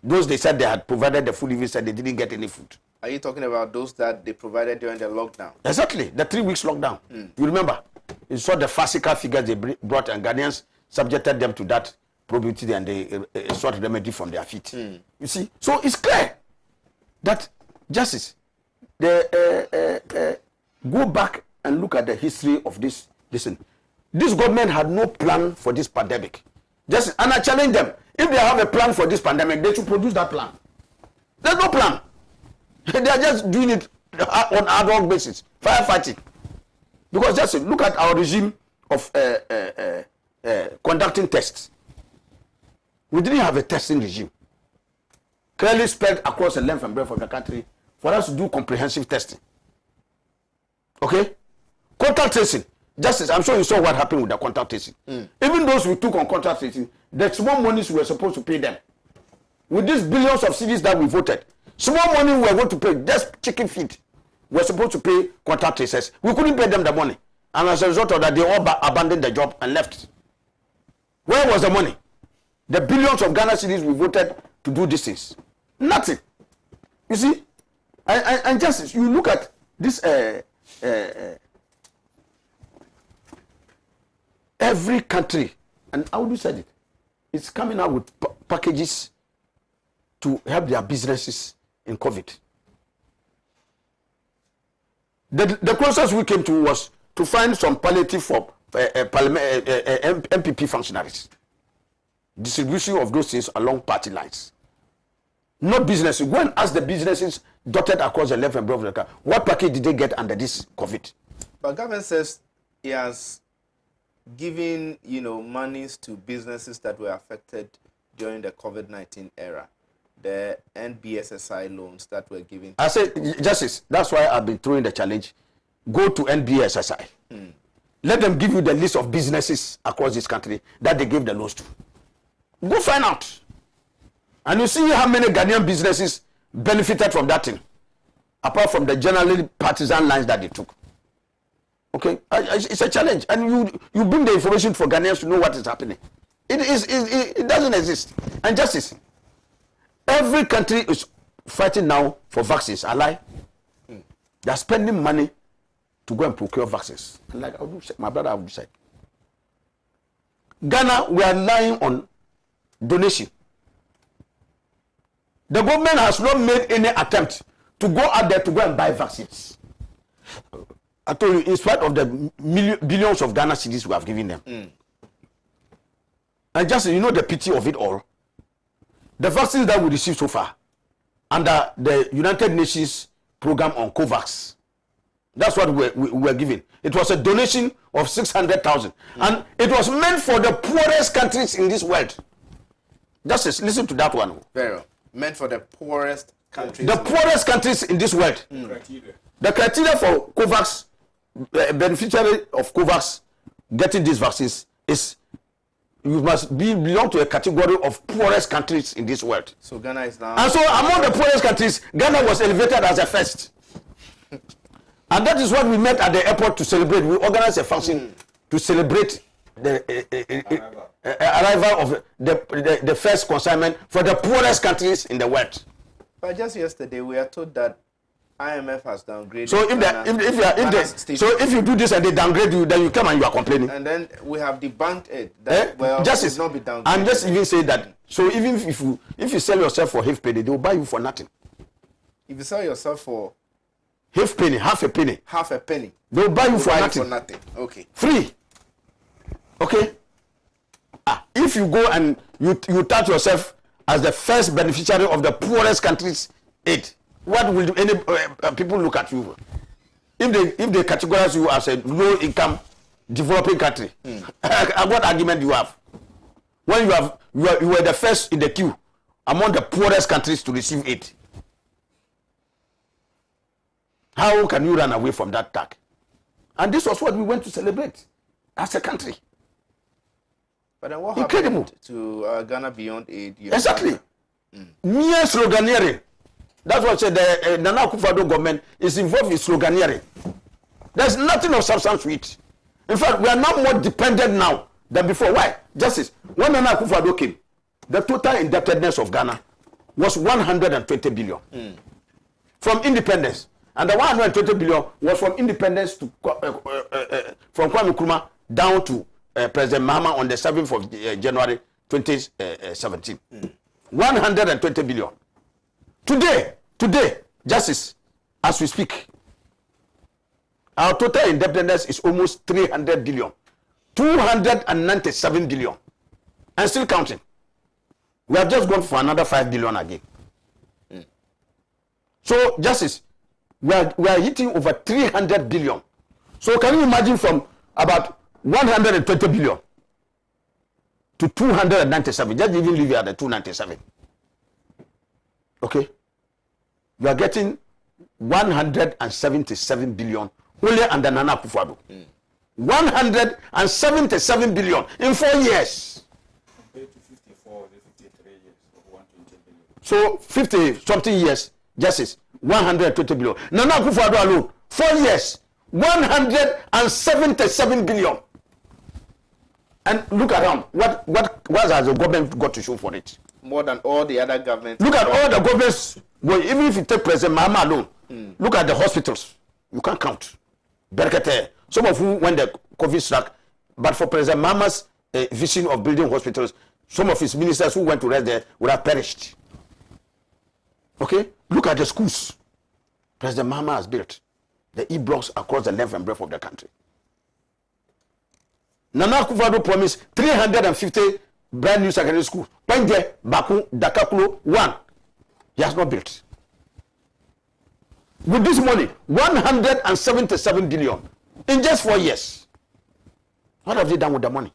Those they said they had provided the food even said they didn't get any food. Are you talking about those that they provided during the lockdown? Exactly, the 3 weeks lockdown. You remember? You saw the farcical figures they brought and Ghanaians subjected them to that probity and they sought remedy from their feet. You see? So it's clear that justice, go back and look at the history of this. Listen, this government had no plan for this pandemic. Just, and I challenge them, if they have a plan for this pandemic, they should produce that plan. There's no plan. They are just doing it on ad hoc basis, firefighting. Because just look at our regime of conducting tests. We didn't have a testing regime clearly spread across the length and breadth of the country for us to do comprehensive testing. Okay? Contact tracing. Justice, I'm sure you saw what happened with the contact tracing. Even those we took on contact tracing, the small monies we were supposed to pay them. With these billions of cedis that we voted, small money we were going to pay, just chicken feed. We were supposed to pay contact tracers. We couldn't pay them the money. And as a result of that, they all abandoned the job and left. Where was the money? The billions of Ghana cedis we voted to do these things. Nothing. You see? And justice, you look at this every country, and how do you say it? It's coming out with packages to help their businesses in COVID. The closest we came to was to find some palliative for MPP functionaries. Distribution of those things along party lines. Not businesses. Go and ask the businesses dotted across the left and right of the car, what package did they get under this COVID? But government says he has given, monies to businesses that were affected during the COVID-19 era. The NBSSI loans that were given. I said, Justice, that's why I've been throwing the challenge. Go to NBSSI. Let them give you the list of businesses across this country that they gave the loans to. Go find out. And you see how many Ghanaian businesses benefited from that thing, apart from the generally partisan lines that they took. Okay, it's a challenge, and you bring the information for Ghanaians to know what is happening. It doesn't exist. And Justice, every country is fighting now for vaccines. I lie. They are spending money to go and procure vaccines. And like my brother Abu said, Ghana, we are relying on donation. The government has not made any attempt to go out there to go and buy vaccines. I told you, in spite of the billions of Ghana cedis we have given them. And just, the pity of it all, the vaccines that we received so far under the United Nations program on COVAX, that's what we were given. It was a donation of 600,000. And it was meant for the poorest countries in this world. Just listen to that one. Very well. Meant for the poorest countries. The poorest countries in this world. The criteria for COVAX, beneficiary of COVAX getting these vaccines is you must belong to a category of poorest countries in this world. So Ghana is now. And so among the poorest countries, Ghana was elevated as a first. And that is what we met at the airport to celebrate. We organized a function to celebrate the arrival of the first consignment for the poorest countries in the world. But just yesterday, we are told that IMF has downgraded. So if you do this and they downgrade you, then you come and you are complaining. And then we have debunked it. That, Justice, it will not be downgraded. I'm just even saying that. So even if you sell yourself for half penny, they will buy you for nothing. If you sell yourself for half a penny, they will buy you for nothing. Okay. Free. Okay. If you go and you touch yourself as the first beneficiary of the poorest countries' aid, what will any people look at you? If they categorize you as a low-income developing country, what argument do you have? When you were the first in the queue among the poorest countries to receive aid, how can you run away from that tag? And this was what we went to celebrate as a country. But then what happened to Ghana Beyond Aid? Exactly. Mere sloganeering. That's what I said. The Nana Akufo-Addo government is involved in sloganeering. There's nothing of substance to it. In fact, we are now more dependent now than before. Why? Justice. When Nana Akufo-Addo came, the total indebtedness of Ghana was 120 billion from independence. And the 120 billion was from independence to from Kwame Nkrumah down to President Mahama on the 7th of January 2017. 120 billion. Today, Justice, as we speak, our total indebtedness is almost 300 billion. 297 billion. And still counting. We have just gone for another 5 billion again. So, Justice, we are hitting over 300 billion. So can you imagine from about 120 billion to 297? Just even leave it at the 297. Okay? You are getting 177 billion only under Nana Akufo-Addo. 177 billion in 4 years. Compared to 54, 53 years of 120 billion. So 50 something years, Justice, 120 billion. Nana Akufo-Addo alone, 4 years, 177 billion. And look around, what has the government got to show for it? More than all the other governments. Look at all the governments. Well, even if you take President Mahama alone, look at the hospitals. You can't count. Berkete. Some of whom, when the COVID struck, But for President Mahama's vision of building hospitals, some of his ministers who went to rest there would have perished. Okay? Look at the schools President Mahama has built. The e-blocks across the length and breadth of the country. Nana Akufo-Addo promised 350 brand new secondary schools. Penge, Baku, Dakakulo, 1. He has not built. With this money, 177 billion in just 4 years. What have they done with the money?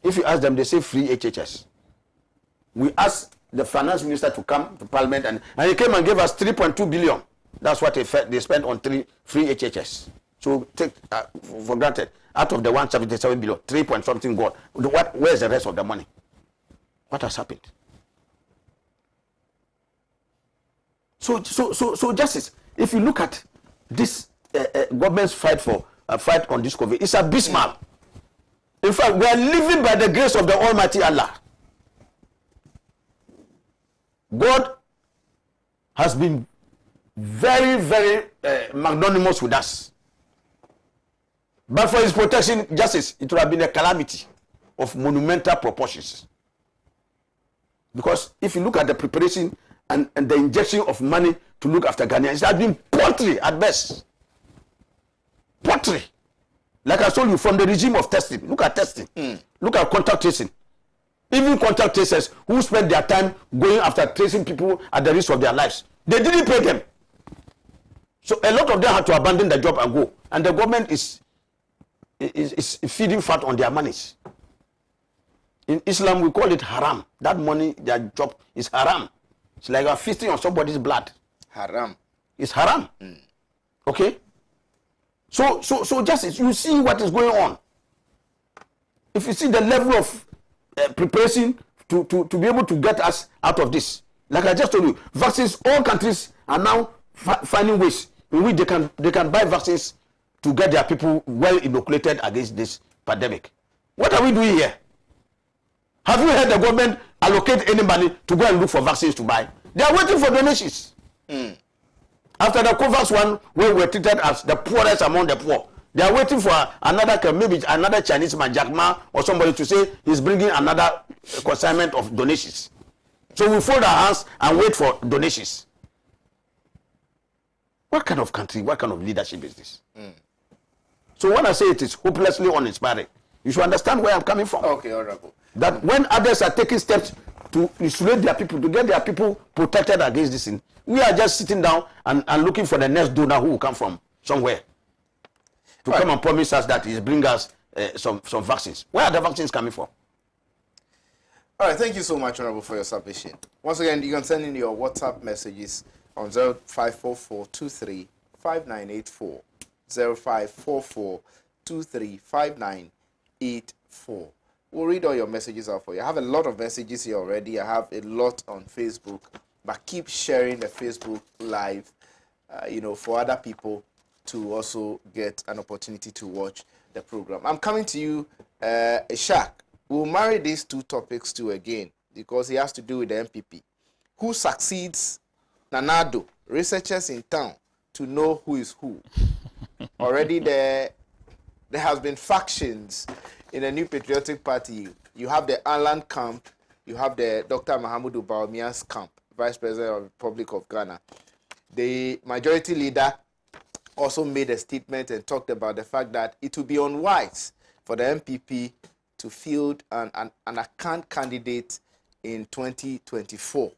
If you ask them, they say free HHS. We asked the finance minister to come to parliament and he came and gave us 3.2 billion. That's what they spent on free HHS. So take for granted, out of the 177 billion, 3 point something gone. Where's the rest of the money? What has happened? So Justice, if you look at this government's fight on this COVID, it's abysmal. In fact, we are living by the grace of the Almighty Allah. God has been very, very magnanimous with us. But for his protection, Justice, it would have been a calamity of monumental proportions. Because if you look at the preparation and the injection of money to look after Ghanaians, it has been paltry at best. Paltry. Like I told you, from the regime of testing. Look at testing. Look at contact tracing. Even contact tracers who spend their time going after tracing people at the risk of their lives, they didn't pay them. So a lot of them had to abandon the job and go. And the government is feeding fat on their monies. In Islam, we call it haram. That money, their job is haram. It's like you're feasting on somebody's blood. Haram. It's haram. Okay? So Justice, you see what is going on. If you see the level of preparation to be able to get us out of this. Like I just told you, vaccines, all countries are now finding ways in which they can buy vaccines to get their people well inoculated against this pandemic. What are we doing here? Have you heard the government allocate any money to go and look for vaccines to buy? They are waiting for donations. After the COVAX one, where we were treated as the poorest among the poor, they are waiting for maybe another Chinese man, Jack Ma, or somebody to say he's bringing another consignment of donations. So we fold our hands and wait for donations. What kind of country, what kind of leadership is this? So when I say it is hopelessly uninspiring, you should understand where I'm coming from. Okay, honorable. That when others are taking steps to insulate their people, to get their people protected against this thing, we are just sitting down and looking for the next donor who will come from somewhere to come and promise us that he's bring us some vaccines. Where are the vaccines coming from? All right, thank you so much, Honorable, for your submission. Once again, you can send in your WhatsApp messages on 0544-23-5984, 0544-23-5984. We'll read all your messages out for you. I have a lot of messages here already. I have a lot on Facebook, but keep sharing the Facebook Live, for other people to also get an opportunity to watch the program. I'm coming to you, Ishak. We'll marry these two topics too again because it has to do with the MPP. Who succeeds Nanado? Researchers in town to know who is who. Already there has been factions in the New Patriotic Party. You have the Alan camp, you have the Dr. Mahamudu Bawumia's camp, Vice President of the Republic of Ghana. The majority leader also made a statement and talked about the fact that it would be unwise for the MPP to field an account candidate in 2024.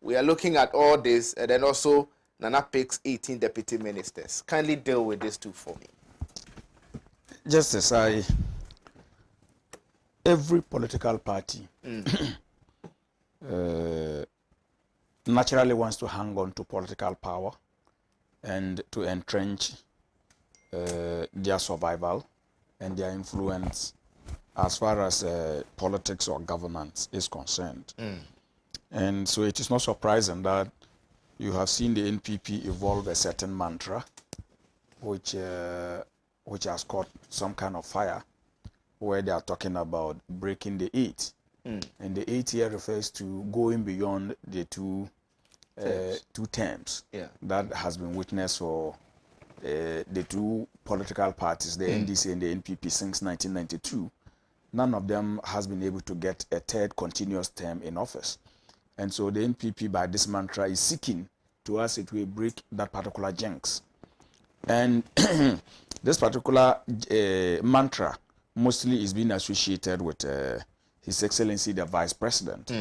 We are looking at all this, and then also Nana picks 18 deputy ministers. Kindly deal with this too for me. Justice, every political party naturally wants to hang on to political power and to entrench their survival and their influence as far as politics or governance is concerned. And so it is not surprising that you have seen the NPP evolve a certain mantra which has caught some kind of fire, where they are talking about breaking the 8. And the 8 here refers to going beyond the two terms. Yeah. That has been witnessed for the two political parties, the NDC and the NPP, since 1992, none of them has been able to get a third continuous term in office. And so the NPP, by this mantra, is seeking to us it will break that particular jinx. And this particular mantra mostly is being associated with His Excellency the Vice President.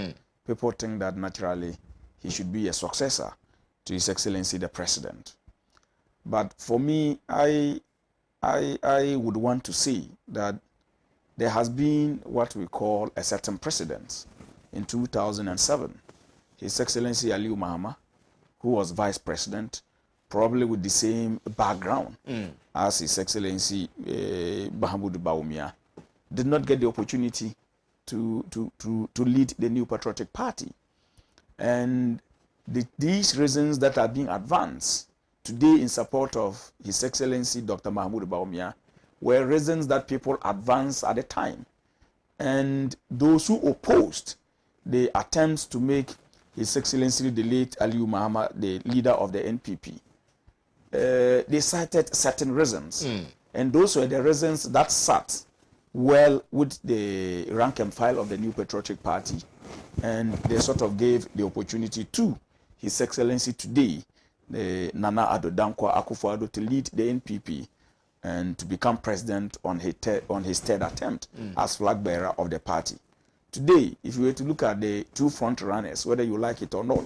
People think that naturally he should be a successor to His Excellency the President. But for me, I would want to see that there has been what we call a certain precedent. In 2007, His Excellency Aliyu Mahama, who was Vice President, probably with the same background as His Excellency Mahamudu Bawumia, did not get the opportunity to lead the New Patriotic Party. And these reasons that are being advanced today in support of His Excellency Dr. Mahamudu Bawumia were reasons that people advanced at the time. And those who opposed the attempts to make His Excellency the late Aliyu Mahama the leader of the NPP, they cited certain reasons. And those were the reasons that sat well with the rank and file of the New Patriotic Party. And they sort of gave the opportunity to His Excellency today, Nana Addo Dankwa Akufo-Addo, to lead the NPP and to become president on his third attempt as flag bearer of the party. Today, if you were to look at the two front runners, whether you like it or not,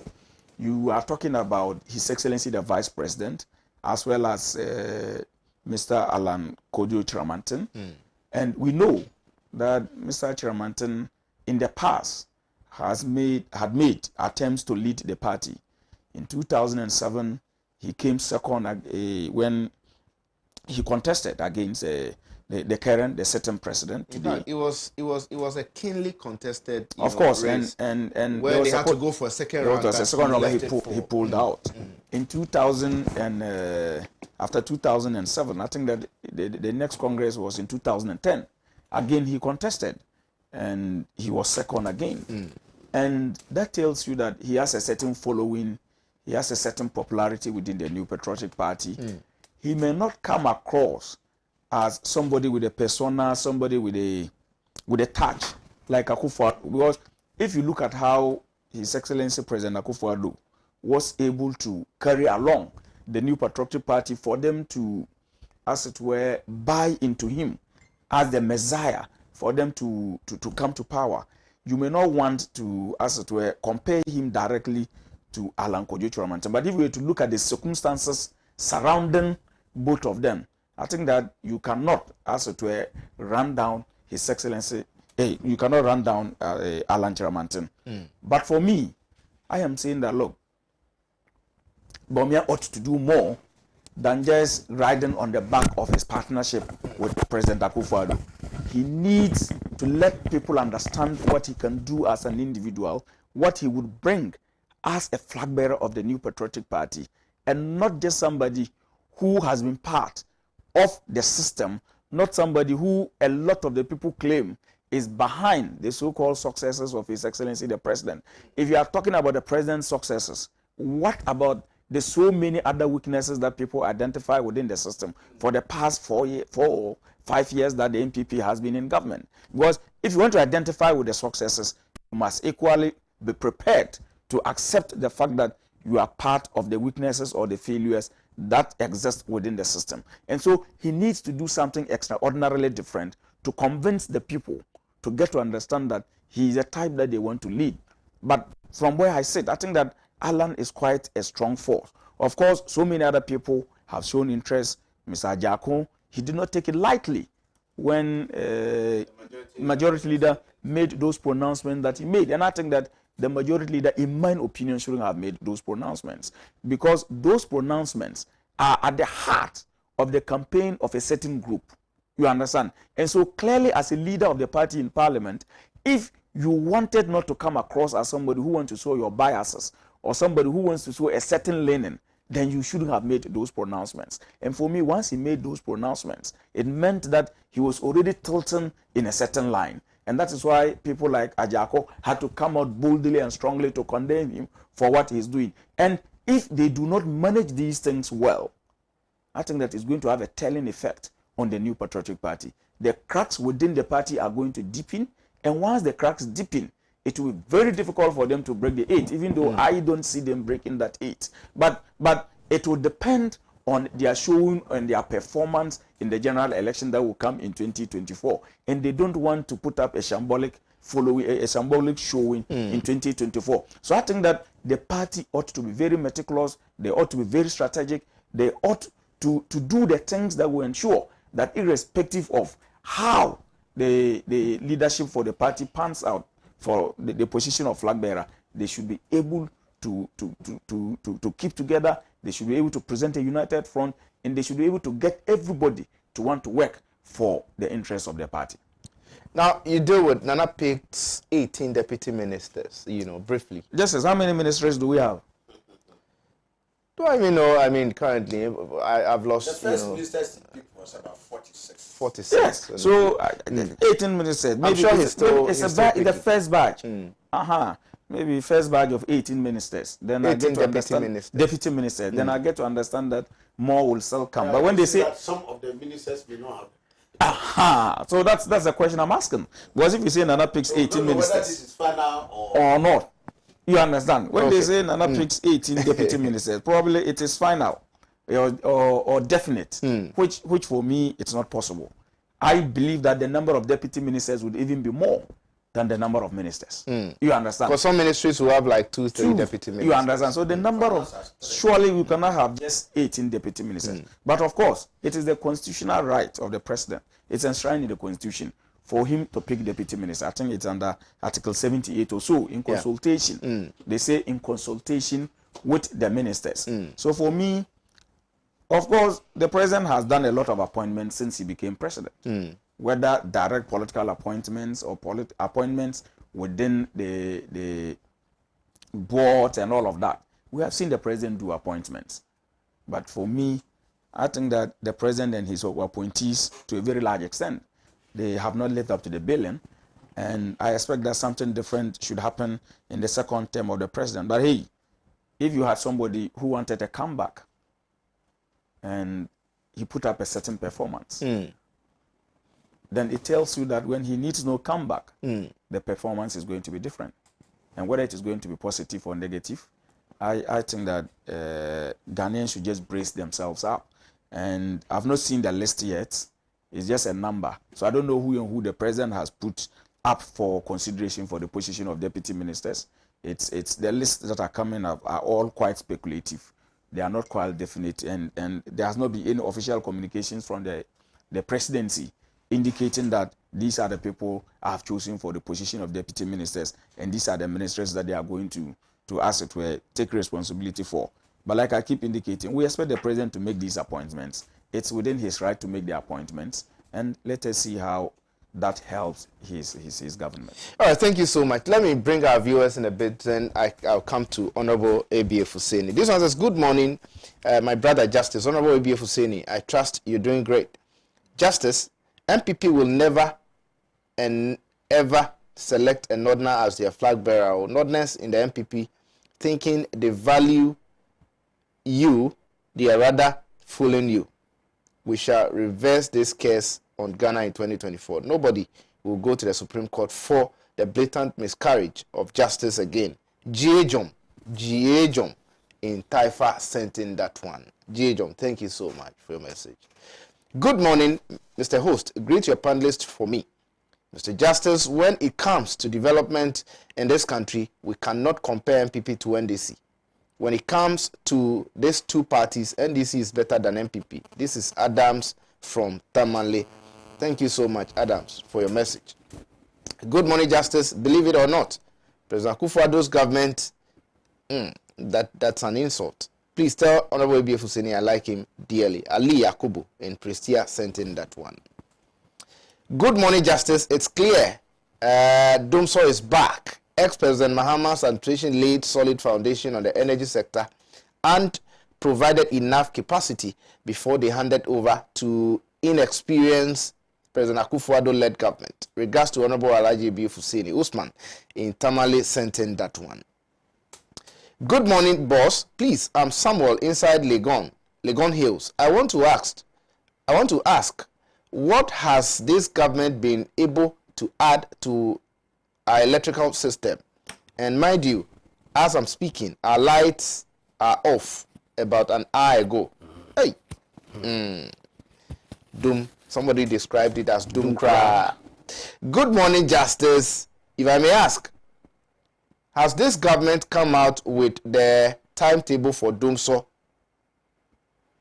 you are talking about His Excellency the Vice President, as well as Mr. Alan Kojo Chiramanten. And we know that Mr. Chiramanten in the past had made attempts to lead the party. In 2007, he came second when he contested against the certain president. In fact, it was a keenly contested, of course, race, and where they had to go for a second round. He pulled out. In 2000 and after 2007, I think that the next Congress was in 2010. Again, he contested, and he was second again. And that tells you that he has a certain following, he has a certain popularity within the New Patriotic Party. He may not come across as somebody with a persona, somebody with a touch like Akufo-Addo, because if you look at how His Excellency President Akufo-Addo was able to carry along the New Patriotic Party for them to, as it were, buy into him as the Messiah, for them to come to power, you may not want to, as it were, compare him directly to Alan Kojo Chiramanten. But if we were to look at the circumstances surrounding both of them, I think that you cannot, as it were, run down His Excellency. You cannot run down Alan Chiramanten. But for me, I am saying that, look, Bawumia ought to do more than just riding on the back of his partnership with President Akufo-Addo. He needs to let people understand what he can do as an individual, what he would bring as a flag bearer of the New Patriotic Party, and not just somebody who has been part of the system, not somebody who a lot of the people claim is behind the so-called successes of His Excellency the President. If you are talking about the President's successes, what about the so many other weaknesses that people identify within the system for the past 4 or 5 years that the NPP has been in government? Because if you want to identify with the successes, you must equally be prepared to accept the fact that you are part of the weaknesses or the failures that exist within the system. And so he needs to do something extraordinarily different to convince the people to get to understand that he is a type that they want to lead. But from where I sit, I think that Alan is quite a strong force. Of course, so many other people have shown interest. Mr. Ajako, he did not take it lightly when majority leader made those pronouncements that he made. And I think that the majority leader, in my opinion, shouldn't have made those pronouncements, because those pronouncements are at the heart of the campaign of a certain group. You understand? And so clearly, as a leader of the party in parliament, if you wanted not to come across as somebody who wants to show your biases or somebody who wants to show a certain leaning, then you shouldn't have made those pronouncements. And for me, once he made those pronouncements, it meant that he was already tilting in a certain line. And that is why people like Ajako had to come out boldly and strongly to condemn him for what he's doing. And if they do not manage these things well, I think that is going to have a telling effect on the New Patriotic Party. The cracks within the party are going to deepen, and once the cracks deepen, it will be very difficult for them to break the 8, even though I don't see them breaking that 8. But it will depend on their showing and their performance in the general election that will come in 2024. And they don't want to put up a shambolic showing in 2024. So I think that the party ought to be very meticulous. They ought to be very strategic. They ought to do the things that will ensure that irrespective of how the leadership for the party pans out for the position of flag bearer, they should be able to keep together. They should be able to present a united front, and they should be able to get everybody to want to work for the interests of the party. Now, you deal with Nana Pick's 18 deputy ministers, briefly. Just as how many ministers do we have? Do I even know? I mean, currently, I've lost, The first minister's pick was about 46. 46. Yes. So, 18 ministers. Maybe I'm sure he's still the first batch. Maybe first batch of 18 ministers. Then I get to understand deputy ministers. Then I get to understand that more will still come. But when they say that some of the ministers may not have. So that's the question I'm asking. Because if you say Nana picks 18 ministers, whether this is final or not, you understand. When they say Nana picks 18 deputy ministers, probably it is final or definite, which for me it's not possible. I believe that the number of deputy ministers would even be more than the number of ministers. You understand? Because some ministries will have like 2-3 deputy ministers. You understand? So the number of, surely we cannot have just 18 deputy ministers. But of course, it is the constitutional right of the president. It's enshrined in the constitution for him to pick deputy minister. I think it's under Article 78 or so, in consultation. They say in consultation with the ministers. So for me, of course, the president has done a lot of appointments since he became president. Whether direct political appointments or appointments within the board and all of that. We have seen the president do appointments. But for me, I think that the president and his appointees, to a very large extent, they have not lived up to the billing. And I expect that something different should happen in the second term of the president. But hey, if you had somebody who wanted a comeback and he put up a certain performance, then it tells you that when he needs no comeback, the performance is going to be different. And whether it is going to be positive or negative, I think that Ghanaians should just brace themselves up. And I've not seen the list yet. It's just a number. So I don't know who the president has put up for consideration for the position of deputy ministers. It's the lists that are coming up are all quite speculative. They are not quite definite. And there has not been any official communications from the presidency indicating that these are the people I have chosen for the position of deputy ministers, and these are the ministers that they are going to as it were, take responsibility for. But like I keep indicating, we expect the president to make these appointments. It's within his right to make the appointments, and let us see how that helps his government. All right, thank you so much. Let me bring our viewers in a bit, then I'll come to Honorable Appiah Husseini. This one says, good morning, my brother Justice. Honorable Appiah Husseini, I trust you're doing great. Justice, MPP will never and ever select a Northerner as their flag bearer, or Northerners in the MPP thinking they value you, they are rather fooling you. We shall reverse this case on Ghana in 2024. Nobody will go to the Supreme Court for the blatant miscarriage of justice again. G.A. Jom in Taifa sent in that one. G.A. Jom, thank you so much for your message. Good morning, Mr. Host. Greet your panelists for me. Mr. Justice, when it comes to development in this country, we cannot compare MPP to NDC. When it comes to these two parties, NDC is better than MPP. This is Adams from Tamale. Thank you so much, Adams, for your message. Good morning, Justice. Believe it or not, President Akufo-Addo's government, that's an insult. Please tell Honorable Appiah Husseini I like him dearly. Ali Yakubu in Prestia sent in that one. Good morning, Justice. It's clear Dumso is back. Ex-President Mahama's administration laid solid foundation on the energy sector and provided enough capacity before they handed over to inexperienced President Akufo-Addo-led government. Regards to Honorable Alhaji Appiah Husseini. Usman in Tamale sent in that one. Good morning, boss. Please, I'm Samuel inside Legon. Legon Hills. I want to ask, what has this government been able to add to our electrical system? And mind you, as I'm speaking, our lights are off about an hour ago. Hey, doom. Somebody described it as doom cry. Good morning, Justice. If I may ask, has this government come out with the timetable for Doomso,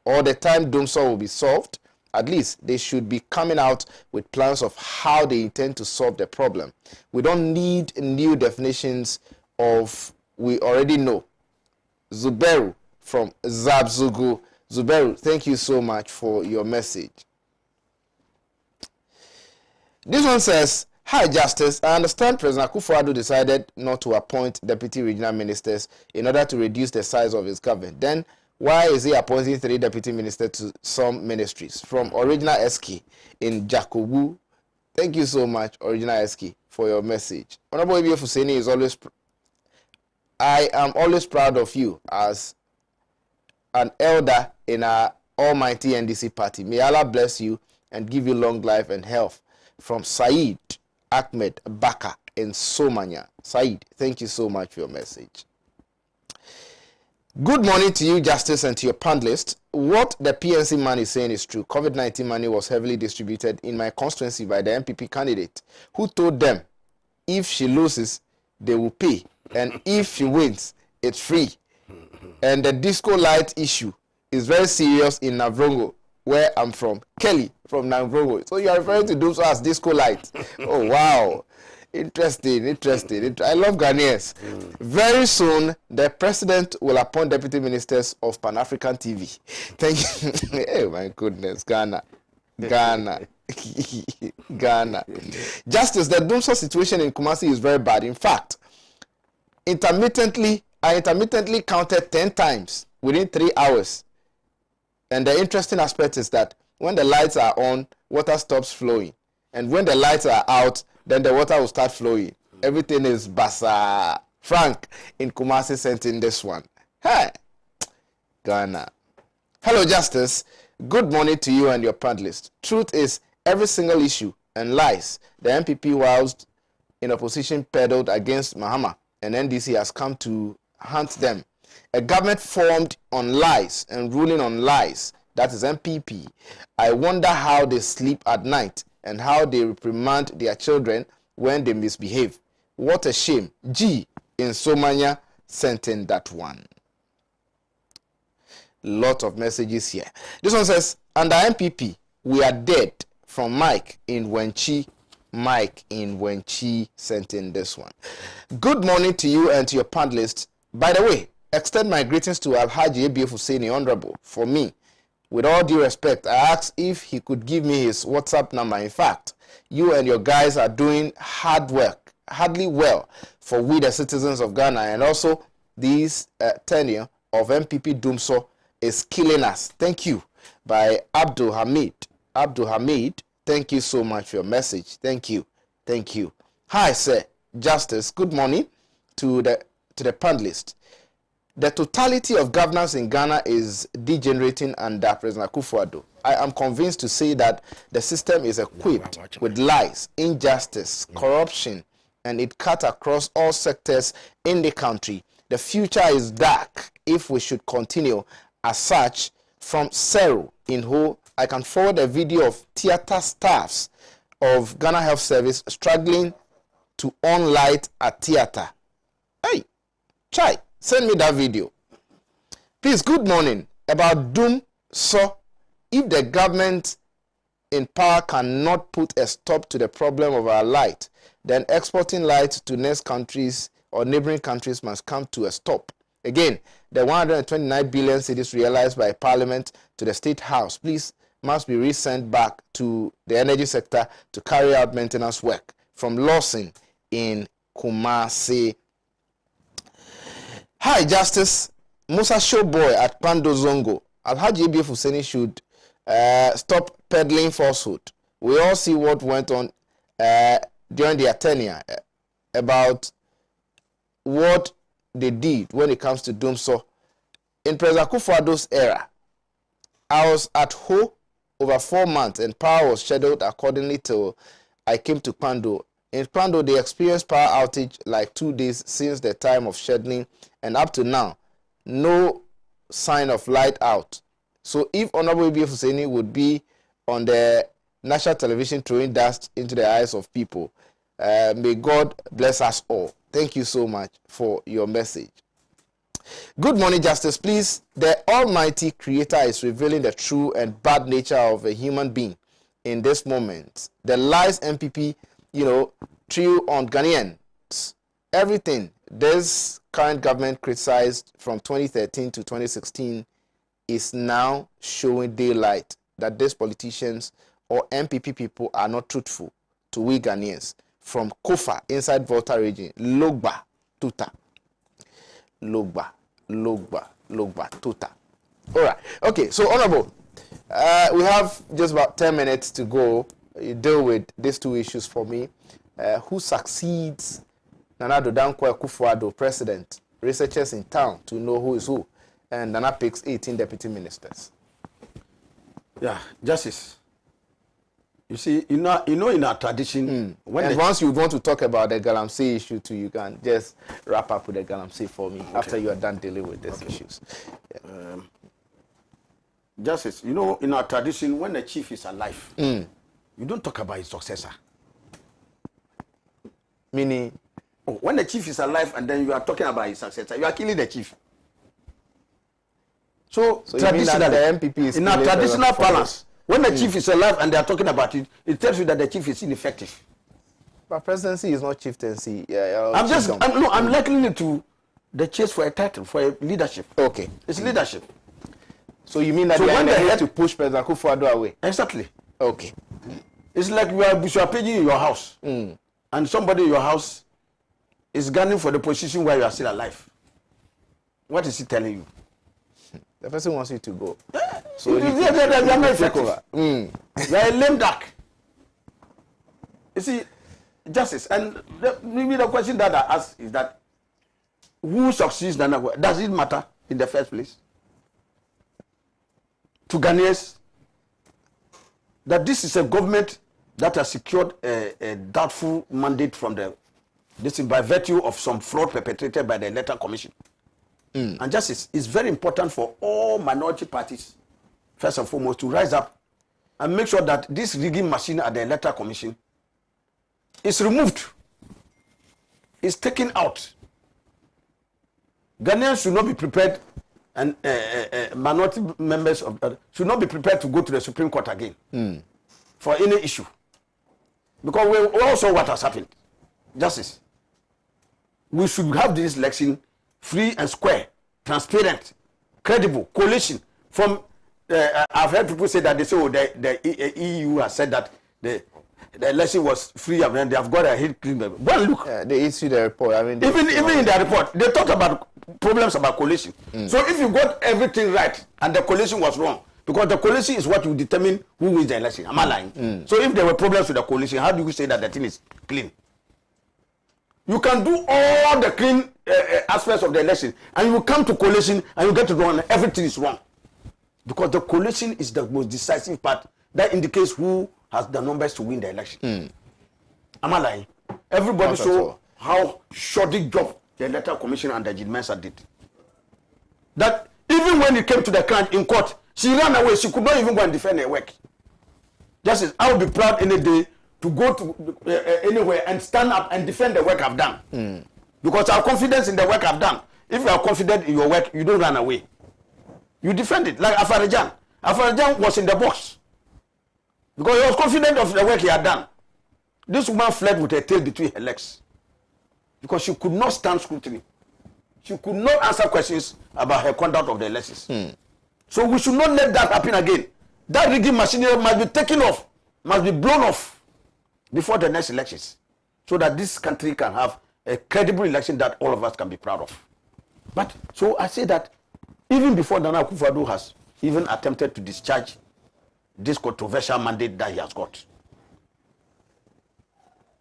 or the time Doomso will be solved? At least they should be coming out with plans of how they intend to solve the problem. We don't need new definitions of, we already know. Zuberu from Zabzugu. Zuberu, thank you so much for your message. This one says, hi, Justice. I understand President Akufo-Addo decided not to appoint deputy regional ministers in order to reduce the size of his government. Then, why is he appointing 3 deputy ministers to some ministries? From Original Eski in Jakobu. Thank you so much, Original Eski, for your message. Honorable Ibio Fuseni is always... I am always proud of you as an elder in our almighty NDC party. May Allah bless you and give you long life and health. From Said Ahmed Baka in Somanya. Said, thank you so much for your message. Good morning to you, Justice, and to your panelists. What the PNC man is saying is true. COVID-19 money was heavily distributed in my constituency by the MPP candidate, who told them if she loses, they will pay, and if she wins, it's free. And the disco light issue is very serious in Navrongo, where I'm from. Kelly from Navrongo. So you are referring to those as disco light. Oh, wow. Interesting. I love Ghanaians. Very soon, the president will appoint deputy ministers of Pan-African TV. Thank you. Oh, my goodness. Ghana. Justice, the Doomso situation in Kumasi is very bad. In fact, I intermittently counted 10 times within 3 hours. And the interesting aspect is that when the lights are on, water stops flowing. And when the lights are out, then the water will start flowing. Everything is basa. Frank in Kumasi sent in this one. Hey, Ghana. Hello, Justice. Good morning to you and your panelists. Truth is, every single issue and lies the MPP whilst in opposition peddled against Mahama and NDC has come to hunt them. A government formed on lies and ruling on lies, that is MPP. I wonder how they sleep at night and how they reprimand their children when they misbehave. What a shame. G in Somanya sent in that one. Lot of messages here. This one says, under MPP, we are dead, from Mike in Wenchi. Mike in Wenchi sent in this one. Good morning to you and to your panelists. By the way, extend my greetings to Alhaji Abia Husseini, Honorable. For me, with all due respect, I asked if he could give me his WhatsApp number. In fact, you and your guys are doing hardly well for we the citizens of Ghana, and also this tenure of MPP Doomso is killing us. Thank you. By Abdul Hamid. Abdul Hamid, thank you so much for your message. Thank you. Hi, sir. Justice, good morning to the panelists. The totality of governance in Ghana is degenerating under President Akufo-Addo. I am convinced to say that the system is equipped with lies, injustice, corruption, and it cuts across all sectors in the country. The future is dark if we should continue as such. From Seru in Ho, I can forward a video of theater staffs of Ghana Health Service struggling to on light at theater. Hey, Chai. Send me that video. Please, good morning. About Doomso, if the government in power cannot put a stop to the problem of our light, then exporting light to next countries or neighboring countries must come to a stop. Again, the 129 billion cedis realized by Parliament to the State House, please, must be resent back to the energy sector to carry out maintenance work. From Lawson in Kumasi. Hi, Justice. Musa Showboy at Pando Zongo. Alhaji Abia Husseini should stop peddling falsehood. We all see what went on during their tenure about what they did when it comes to Doomso. In President Akufo-Addo's era, I was at Ho over 4 months and power was scheduled accordingly till I came to Kwando. In Kwando, they experienced power outage like 2 days since the time of scheduling, and up to now, no sign of light out. So if Honorable Ibie Hussaini would be on the national television throwing dust into the eyes of people, may God bless us all. Thank you so much for your message. Good morning, Justice. Please, the Almighty Creator is revealing the true and bad nature of a human being in this moment. The lies MPP, threw on Ghanaians, everything this current government criticized from 2013 to 2016 is now showing daylight that these politicians or MPP people are not truthful to we Ghanaians. From Kofa inside Volta region, Logba, Tuta. Logba, Tuta. All right. Okay, so Honorable, we have just about 10 minutes to go. You deal with these two issues for me. Who succeeds Nana Dankwa Akufo-Addo, president? Researchers in town to know who is who. And Nana picks 18 deputy ministers. Yeah, Justice. You see, in our tradition, once you want to talk about the Galamsey issue too, you can just wrap up with the Galamsey for me after you are done dealing with these issues. Yeah. Justice, in our tradition, when the chief is alive, you don't talk about his successor. Meaning? When the chief is alive and then you are talking about his successor, you are killing the chief. So traditionally, the MPP is in our traditional balance, when the chief is alive and they are talking about it, it tells you that the chief is ineffective. But presidency is not chieftaincy. I'm likening it to the chase for a title, for a leadership. Okay. It's leadership. So you mean that they are here to push President Akufo-Addo away? Exactly. Okay. It's like you are paging in your house, and somebody in your house is gunning for the position where you are still alive. What is he telling you? The person wants you to go. So you are not effective. You are a lame duck. You see, Justice, and maybe the question that I ask is that who succeeds Nana? Does it matter in the first place? To Ghanaians, that this is a government that has secured a doubtful mandate from this is by virtue of some fraud perpetrated by the Electoral Commission. And Justice, it's very important for all minority parties, first and foremost, to rise up and make sure that this rigging machine at the Electoral Commission is removed, is taken out. Ghanaians should not be prepared, and minority members should not be prepared to go to the Supreme Court again for any issue. Because we all saw what has happened. Justice, we should have this election free and square, transparent, credible, coalition. From I've heard people say that the EU has said that the election was free and they have got a hit clean. Well, look, they issued the report. I mean, even in the report, they talked about problems about coalition. So if you got everything right and the coalition was wrong, because the coalition is what will determine who wins the election. Am I lying? So if there were problems with the coalition, how do you say that the thing is clean? You can do all the clean aspects of the election, and you will come to coalition and you get to wrong, and everything is wrong. Because the coalition is the most decisive part that indicates who has the numbers to win the election. Am I lying? Everybody saw how shoddy job the Electoral Commission and the Mensa did. That even when it came to the crunch in court, she ran away. She could not even go and defend her work. Justice, I will be proud any day to go to anywhere and stand up and defend the work I've done. Because I have confidence in the work I've done. If you are confident in your work, you don't run away. You defend it. Like Afarajan. Afarajan was in the box. Because he was confident of the work he had done. This woman fled with her tail between her legs. Because she could not stand scrutiny. She could not answer questions about her conduct of the elections. So we should not let that happen again. That rigging machinery must be taken off, must be blown off before the next elections, so that this country can have a credible election that all of us can be proud of. But so I say that even before Nana Akufo-Addo has even attempted to discharge this controversial mandate that he has got.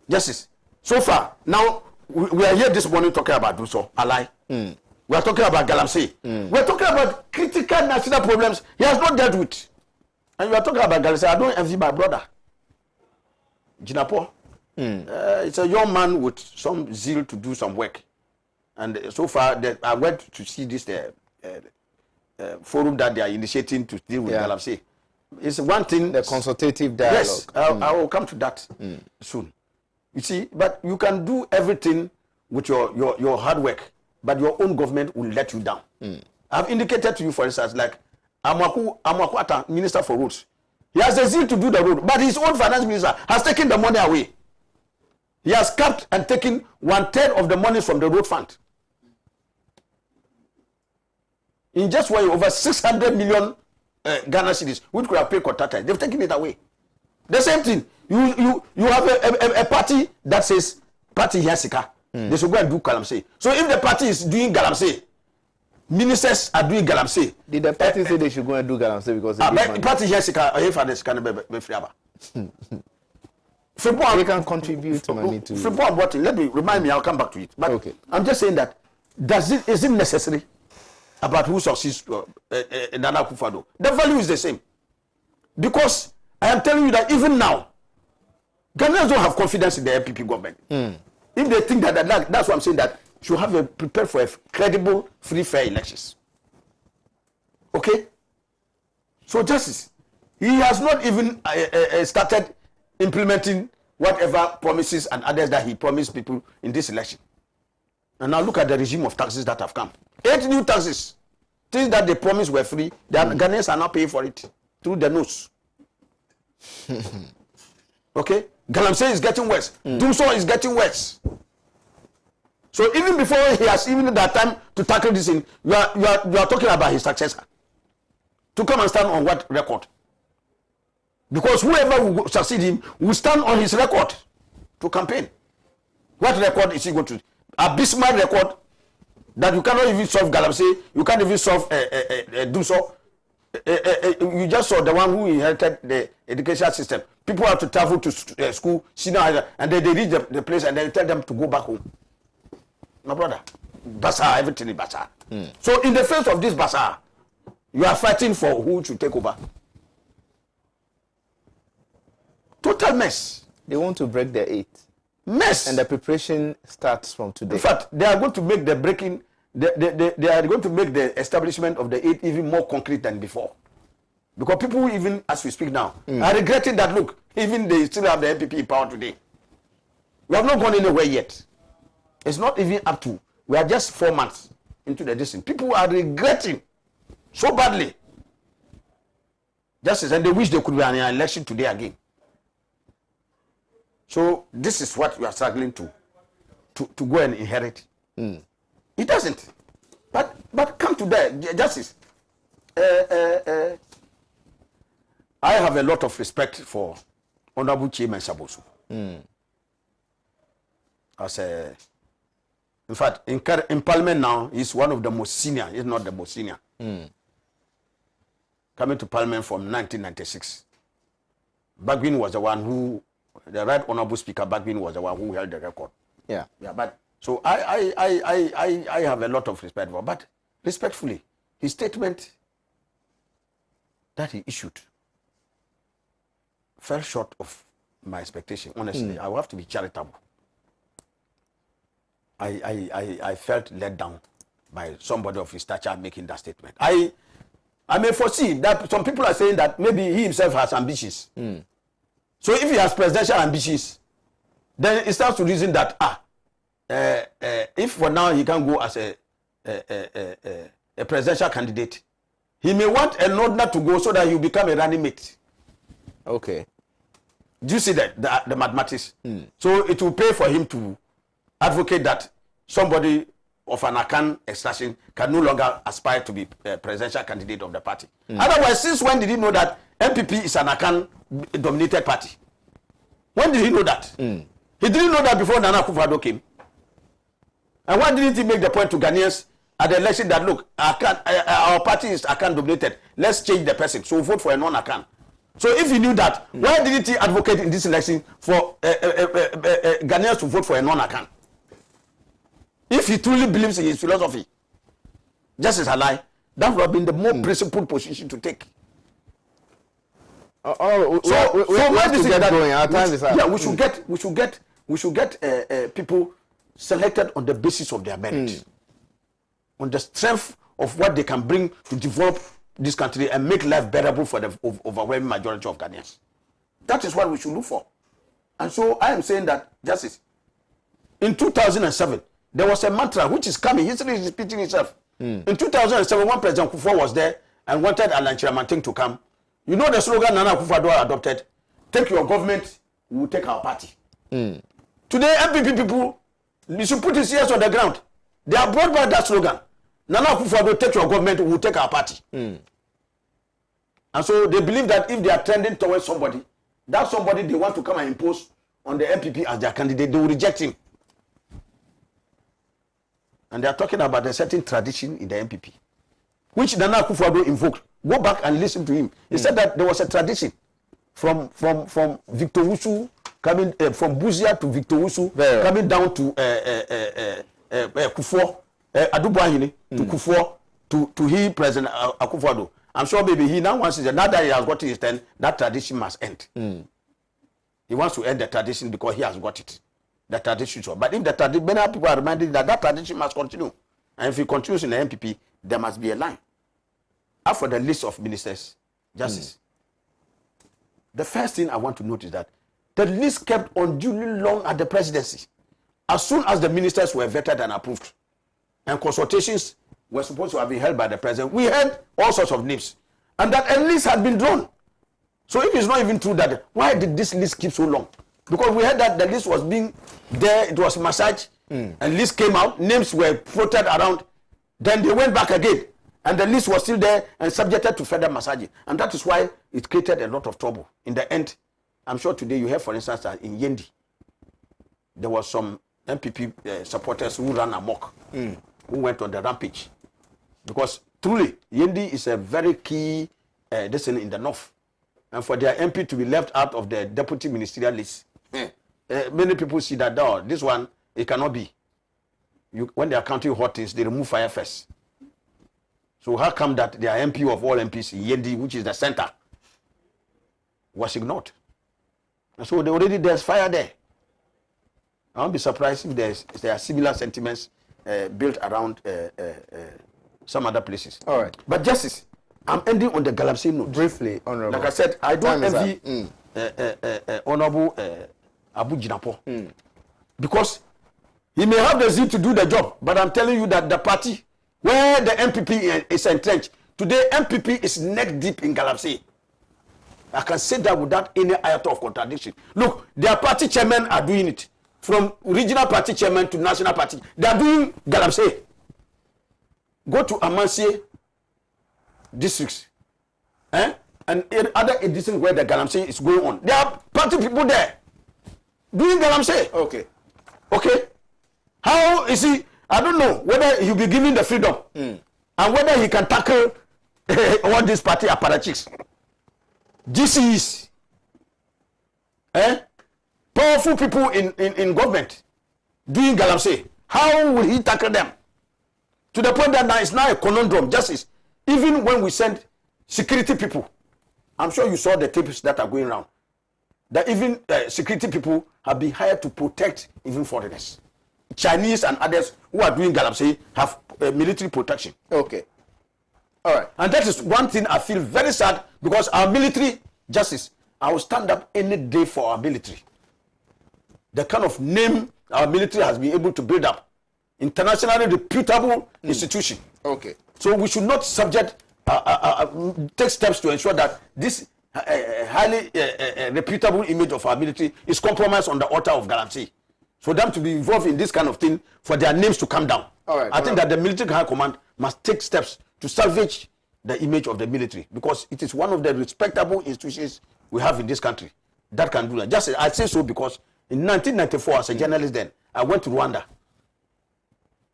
Justice, so far, now we are here this morning talking about Duso, Alai. We We are talking about Galamsey. We are talking about critical national problems he has not dealt with. And you are talking about Galamsey. I don't envy my brother. Jinapo. It's a young man with some zeal to do some work. And so far, I went to see this forum that they are initiating to deal with Galamsey. It's one thing. The consultative dialogue. Yes, I will come to that soon. You see, but you can do everything with your hard work, but your own government will let you down. I've indicated to you, for instance, like Amakwata, Minister for Roads. He has the zeal to do the road, but his own finance minister has taken the money away. He has capped and taken 1/3 of the money from the road fund. In just one year, over 600 million Ghana cedis, which could have paid contractors, they've taken it away. The same thing. You have a party that says party Hiasika. They should go and do Galamsey. So if the party is doing Galamsey, ministers are doing Galamsey. Did the party say they should go and do Galamsey because the party Hiasika, be free. They can contribute money to. Let me remind me. I'll come back to it. But okay. I'm just saying that is it necessary about who succeeds Nana Akufo-Addo? The value is the same, because I am telling you that even now, Ghanaians don't have confidence in the MPP government. If they think that's what I'm saying, that should have prepared for a credible, free, fair elections. Okay. So Justice, he has not even started implementing whatever promises and others that he promised people in this election. And now look at the regime of taxes that have come. 8 new taxes. Things that they promised were free. The Ghanaians are now paying for it through the nose. Okay? Galamsey is getting worse. Dumso is getting worse. So even before he has even that time to tackle this thing, you are talking about his successor. To come and stand on what record? Because whoever will succeed him will stand on his record to campaign. What record is he going to? Abysmal record that you cannot even solve Galamsey, you can't even solve Dumso. You just saw the one who inherited the education system. People have to travel to school, senior, and then they reach the place and then tell them to go back home. My brother, bazaar, everything is bazaar. So in the face of this bazaar, you are fighting for who should take over. Total mess. They want to break the 8. Mess. And the preparation starts from today. In fact, they are going to make the breaking, they are going to make the establishment of the 8 even more concrete than before. Because people, even as we speak now, are regretting that, look, even they still have the MPP in power today. We have not gone anywhere yet. It's not even up to, we are just 4 months into the distance. People are regretting so badly. Justice, and they wish there could be an election today again. So this is what we are struggling to go and inherit. It doesn't. But come to that, Justice. I have a lot of respect for Honorable Chairman Sabosu. In fact, in Parliament now, he's one of the most senior, if not the most senior. Coming to Parliament from 1996. Bagwin was the one who, the Right Honorable Speaker Bagwin was the one who held the record. Yeah. But so I have a lot of respect for, but respectfully, his statement that he issued fell short of my expectation. Honestly, I will have to be charitable. I felt let down by somebody of his stature making that statement. I may foresee that some people are saying that maybe he himself has ambitions. So if he has presidential ambitions, then it starts to reason that if for now he can go as a presidential candidate, he may want a northerner to go so that he will become a running mate. Okay. Do you see that the mathematics? So it will pay for him to advocate that somebody of an Akan extraction can no longer aspire to be a presidential candidate of the party. Otherwise, since when did he know that MPP is an Akan dominated party? When did he know that? He didn't know that before Nana Akufo-Addo came. And why didn't he make the point to Ghanaians at the election that, look, our party is Akan dominated, let's change the person, so vote for a non-Akan. So if he knew that, why didn't he advocate in this election for Ghanaians to vote for a non-Akan? If he truly believes in his philosophy. Justice Alai, that would have been the more principled position to take. We should get people selected on the basis of their merit, on the strength of what they can bring to develop this country and make life bearable for the overwhelming majority of Ghanaians. That is what we should look for. And so I am saying that, Justice, in 2007, there was a mantra which is coming, history is repeating itself. In 2007, when President Kufuor was there and wanted Alan Chiramanting to come, you know the slogan Nana Akufo-Addo adopted, take your government, we will take our party. Today, MPP people, you should put his ears on the ground. They are brought by that slogan. Nana Akufo-Addo, take your government, we will take our party. And so they believe that if they are trending towards somebody, that somebody they want to come and impose on the MPP as their candidate, they will reject him. And they are talking about a certain tradition in the MPP, which Nana Akufo-Addo invoked. Go back and listen to him. He said that there was a tradition from Victor Wusu coming from Buzia to Victor Wusu coming down to Kufuor, Adubuahine to Kufuor to he President Akufo-Addo. I'm sure maybe he now wants to, now that he has got his turn, that tradition must end. He wants to end the tradition because he has got it. The tradition. But if the tradition, many people are reminded that tradition must continue. And if it continues in the MPP, there must be a line. After the list of ministers, Justice, the first thing I want to note is that the list kept unduly long at the presidency. As soon as the ministers were vetted and approved, and consultations were supposed to have been held by the president, we heard all sorts of names. And that a list had been drawn. So if it's not even true that, why did this list keep so long? Because we heard that the list was being there, it was massaged, and list came out, names were floated around, then they went back again, and the list was still there and subjected to further massaging. And that is why it created a lot of trouble. In the end, I'm sure today you heard, for instance, that in Yendi, there was some MPP supporters who ran amok, who went on the rampage. Because truly, Yendi is a very key destination in the north. And for their MP to be left out of the deputy ministerial list, many people see that, oh, this one, it cannot be. When they are counting hot things, they remove fire first. So how come that their MP of all MPs, Yendi, which is the center, was ignored? And so there's fire there. I won't be surprised if there are similar sentiments built around some other places. All right. But Justice, I'm ending on the Galamsey note. Briefly, Honorable. Like I said, I don't envy Honorable Abu Jinapo. Because he may have the zeal to do the job, but I'm telling you that the party where the MPP is entrenched, today MPP is neck deep in Galamsey. I can say that without any iota of contradiction. Look, their party chairmen are doing it. From regional party chairman to national party, they are doing Galamsey. Go to Amansie districts, and in other districts where the Galamsey is going on. There are party people there doing Galamsey. Okay. How is he? I don't know whether he'll be given the freedom and whether he can tackle all these party apparatchiks. GCs, powerful people in government doing Galamsey. How will he tackle them? To the point that now it's now a conundrum. Justice, even when we send security people, I'm sure you saw the tapes that are going around, that even security people have been hired to protect even foreigners. Chinese and others who are doing Galamsey have military protection. Okay. All right. And that is one thing I feel very sad, because our military, Justice, I will stand up any day for our military. The kind of name our military has been able to build up. Internationally reputable institution. Okay. So we should not take steps to ensure that this highly reputable image of our military is compromised on the altar of Galamsey. For them to be involved in this kind of thing, for their names to come down. All right. I think that the military high command must take steps to salvage the image of the military, because it is one of the respectable institutions we have in this country that can do that. Just I say so because in 1994, as a journalist then, I went to Rwanda.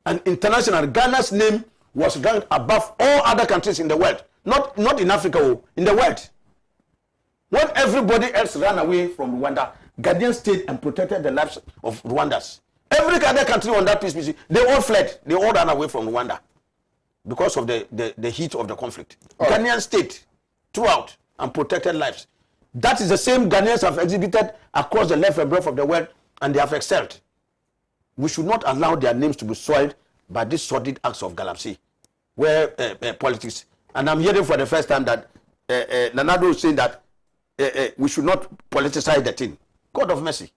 And international, Ghana's name was ranked above all other countries in the world. Not in Africa, in the world. When everybody else ran away from Rwanda, Ghanaians stayed and protected the lives of Rwandans. Every other country on that peace mission, they all fled. They all ran away from Rwanda. because of the heat of the conflict. Ghanaian stayed throughout and protected lives. That is the same Ghanaians have exhibited across the length and breadth of the world, and they have excelled. We should not allow their names to be soiled by these sordid acts of galamsey, where politics. And I'm hearing for the first time that Nanado is saying that we should not politicize the thing. God of mercy.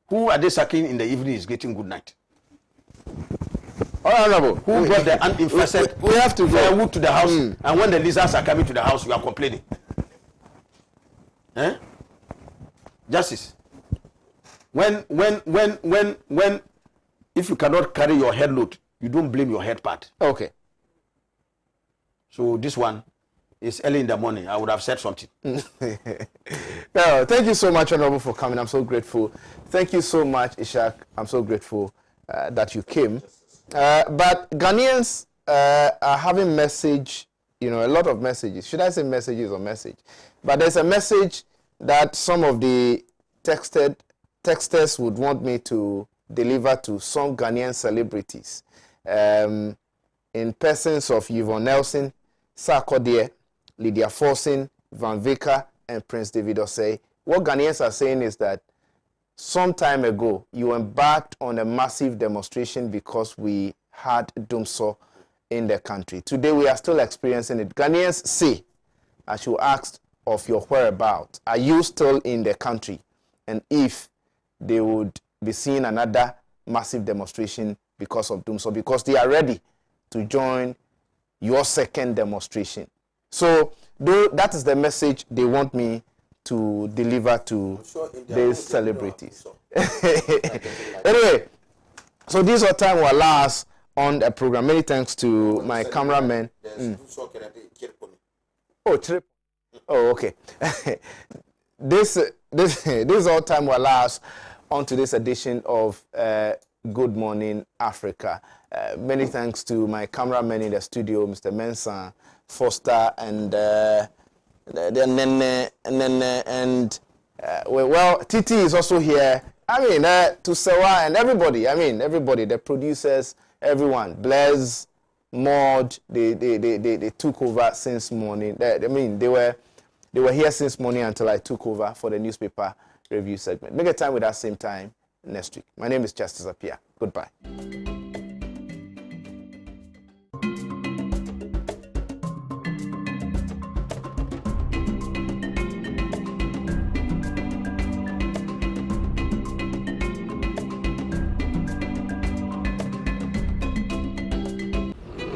Who are they sacking in the evening is getting good night? Honorable, who brought the uninfested we have to go wood to the house, and when the lizards are coming to the house, you are complaining. Justice. When if you cannot carry your head load, you don't blame your head part. Okay. So this one is early in the morning. I would have said something. No, thank you so much, Honorable, for coming. I'm so grateful. Thank you so much, Ishak. I'm so grateful that you came. But Ghanaians are having message, a lot of messages. Should I say messages or message? But there's a message that some of the texters would want me to deliver to some Ghanaian celebrities in persons of Yvonne Nelson, Sarkodie, Lydia Forson, Van Vicker, and Prince David Osei. What Ghanaians are saying is that some time ago, you embarked on a massive demonstration because we had Dumso in the country. Today, we are still experiencing it. Ghanaians say, as you asked of your whereabouts, are you still in the country? And if they would be seeing another massive demonstration because of Dumso, because they are ready to join your second demonstration. So that is the message they want me to deliver to these celebrities. Anyway, so this is time will allow us on the program. Many thanks to my cameraman. Oh, okay. This all time will allow us on to this edition of Good Morning Africa. Many thanks to my cameraman in the studio, Mr. Mensah, Foster, and well, Titi is also here. I mean, to Sewa and everybody. I mean, everybody, the producers, everyone. Blaise, Maud, they took over since morning. I mean, they were here since morning until I took over for the newspaper review segment. Make a time with us same time next week. My name is Justice Appiah. Goodbye.